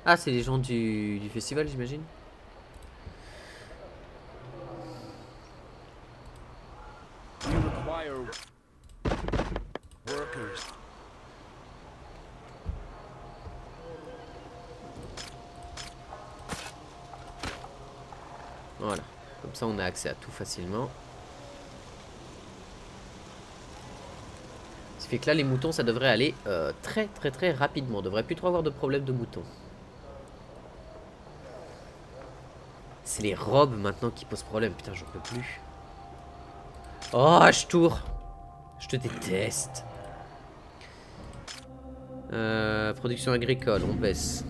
Ah, c'est les gens du festival, j'imagine. We require workers. Voilà. Comme ça, on a accès à tout facilement. Ce qui fait que là, les moutons, ça devrait aller très rapidement. On devrait plus trop avoir de problème de moutons. C'est les robes maintenant qui posent problème. Putain, j'en peux plus. Oh, je tourne. Je te déteste. Production agricole, on baisse.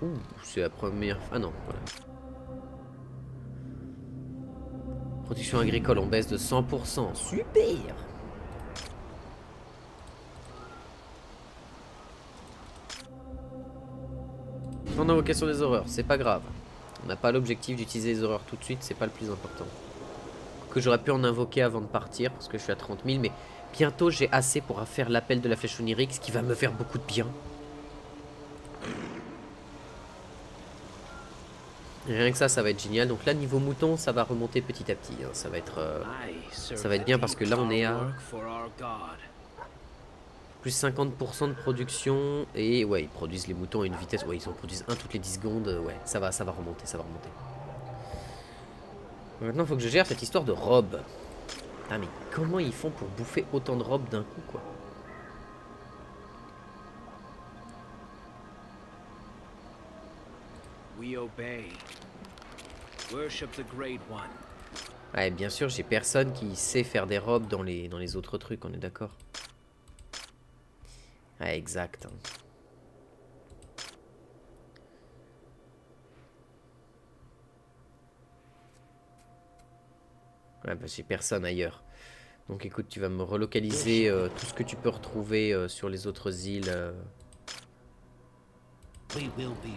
Ouh, c'est la première... Ah non, voilà. Production agricole, on baisse de 100%. Super! Sans invocation des horreurs, c'est pas grave. On n'a pas l'objectif d'utiliser les horreurs tout de suite, c'est pas le plus important. Que j'aurais pu en invoquer avant de partir, parce que je suis à 30 000, mais bientôt j'ai assez pour faire l'appel de la flèche onirique, ce qui va me faire beaucoup de bien. Rien que ça va être génial. Donc là, niveau mouton, ça va remonter petit à petit. Hein. Ça va être bien parce que là, on est à plus 50% de production. Et ouais, ils produisent les moutons à une vitesse. Ouais, ils en produisent un toutes les 10 secondes. Ouais, ça va remonter, ça va remonter. Maintenant, il faut que je gère cette histoire de robes. Ah, mais comment ils font pour bouffer autant de robes d'un coup, quoi? We obey. Worship the Great One. Ouais, bien sûr, j'ai personne qui sait faire des robes dans les autres trucs, on est d'accord? Ouais, exact. Hein. Ouais, bah j'ai personne ailleurs. Donc écoute, tu vas me relocaliser tout ce que tu peux retrouver sur les autres îles. We will be.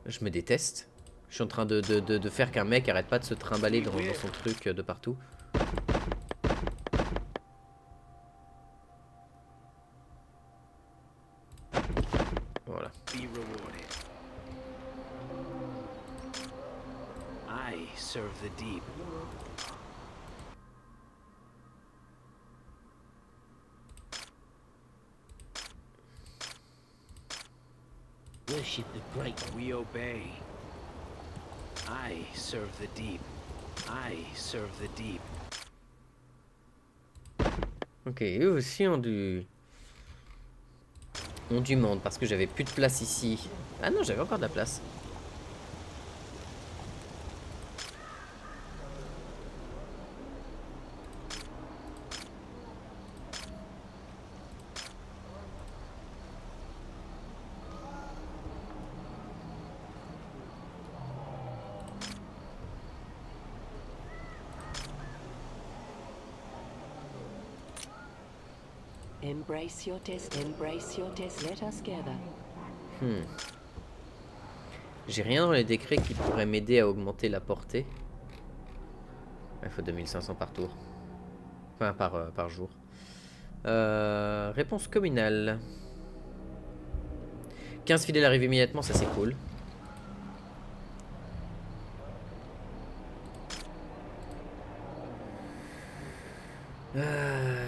Je me déteste. Je suis en train de faire qu'un mec arrête pas de se trimballer dans son truc de partout. Voilà. Be rewarded. I serve the deep. Worship the great. We obey. I serve the deep. I serve the deep. Ok, eux aussi ont du monde parce que j'avais plus de place ici. Ah non, j'avais encore de la place. Embrace your test. Embrace your test. Let us gather. J'ai rien dans les décrets qui pourrait m'aider à augmenter la portée. Il faut 2500 par tour. Enfin, par jour. Réponse communale. 15 fidèles arrivent immédiatement, ça c'est cool.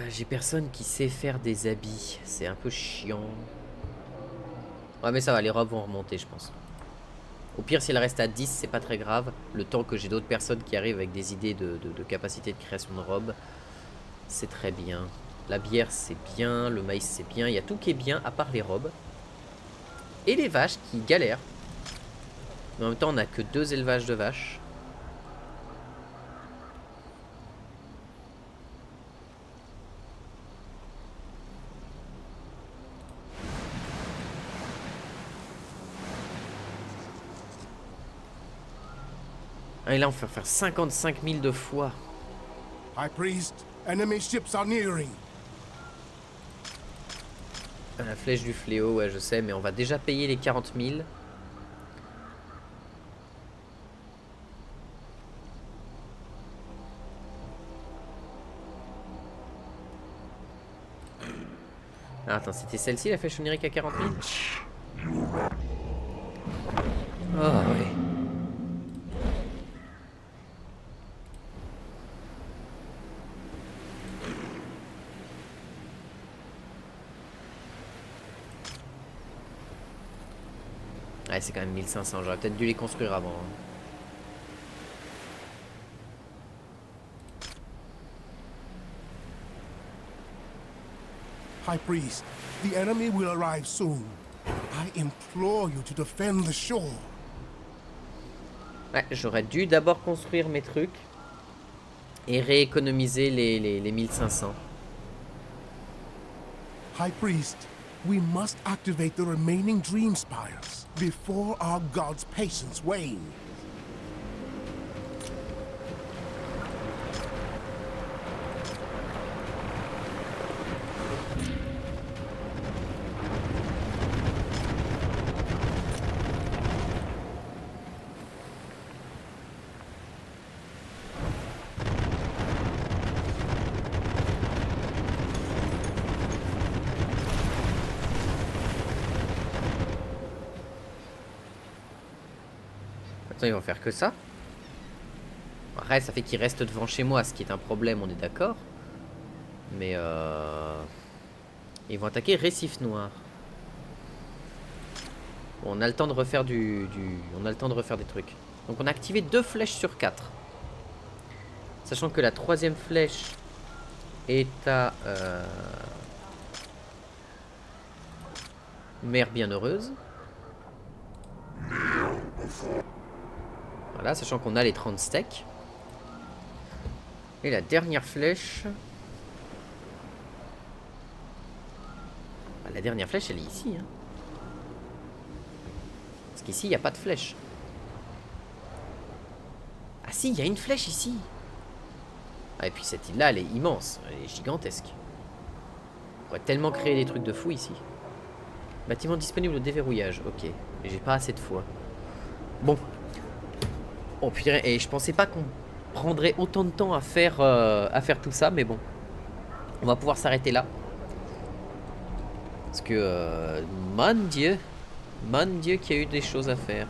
J'ai personne qui sait faire des habits. C'est un peu chiant. Ouais mais ça va, les robes vont remonter je pense. Au pire si elle reste à 10 c'est pas très grave. Le temps que j'ai d'autres personnes qui arrivent avec des idées de capacité de création de robes. C'est très bien. La bière c'est bien, le maïs c'est bien. Il y a tout qui est bien à part les robes. Et les vaches qui galèrent. Mais en même temps on a que 2 élevages de vaches. Ah, et là on peut faire 55 000 de fois. High Priest, enemy ships are nearing. La flèche du fléau, ouais je sais, mais on va déjà payer les 40 000. Ah, attends, c'était celle-ci la flèche onirique à 40 000? Oh ouais. Ouais, c'est quand même 1500, j'aurais peut-être dû les construire avant. High Priest, the enemy will arrive soon. I implore you to defend the shore. Ouais, j'aurais dû d'abord construire mes trucs et rééconomiser les 1500. High Priest, we must activate the remaining Dream Spires before our god's patience wanes. Attends, ils vont faire que ça? Après, ça fait qu'ils restent devant chez moi, ce qui est un problème, on est d'accord. Mais ils vont attaquer Récif Noir. Bon, on a le temps de refaire on a le temps de refaire des trucs. Donc on a activé 2 flèches sur 4. Sachant que la 3e flèche est à Mère Bienheureuse. Voilà, sachant qu'on a les 30 steaks. Et la dernière flèche... La dernière flèche, elle est ici. Hein. Parce qu'ici, il n'y a pas de flèche. Ah si, il y a une flèche ici. Ah, et puis cette île-là, elle est immense. Elle est gigantesque. On pourrait tellement créer des trucs de fou ici. Bâtiment disponible au déverrouillage. Ok. Mais j'ai pas assez de foi. Bon. Oh putain, et je pensais pas qu'on prendrait autant de temps à faire tout ça, mais bon. On va pouvoir s'arrêter là. Parce que, mon Dieu qu'il y a eu des choses à faire.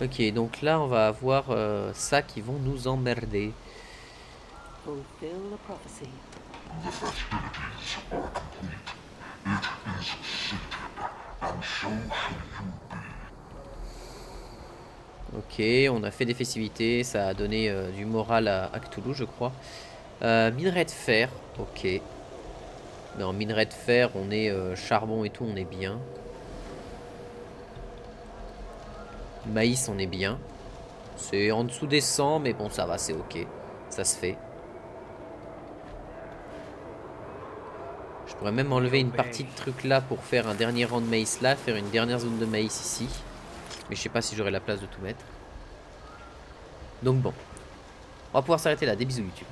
Ok, donc là on va avoir ça qui vont nous emmerder. Fulfill the prophecy. Ok, on a fait des festivités, ça a donné du moral à Cthulhu, je crois. Minerai de fer, ok. Mais en minerai de fer, on est charbon et tout, on est bien. Maïs, on est bien. C'est en dessous des 100, mais bon, ça va, c'est ok. Ça se fait. Je pourrais même enlever une partie de truc là pour faire un dernier rang de maïs là, faire une dernière zone de maïs ici. Mais je sais pas si j'aurai la place de tout mettre. Donc bon. On va pouvoir s'arrêter là. Des bisous YouTube.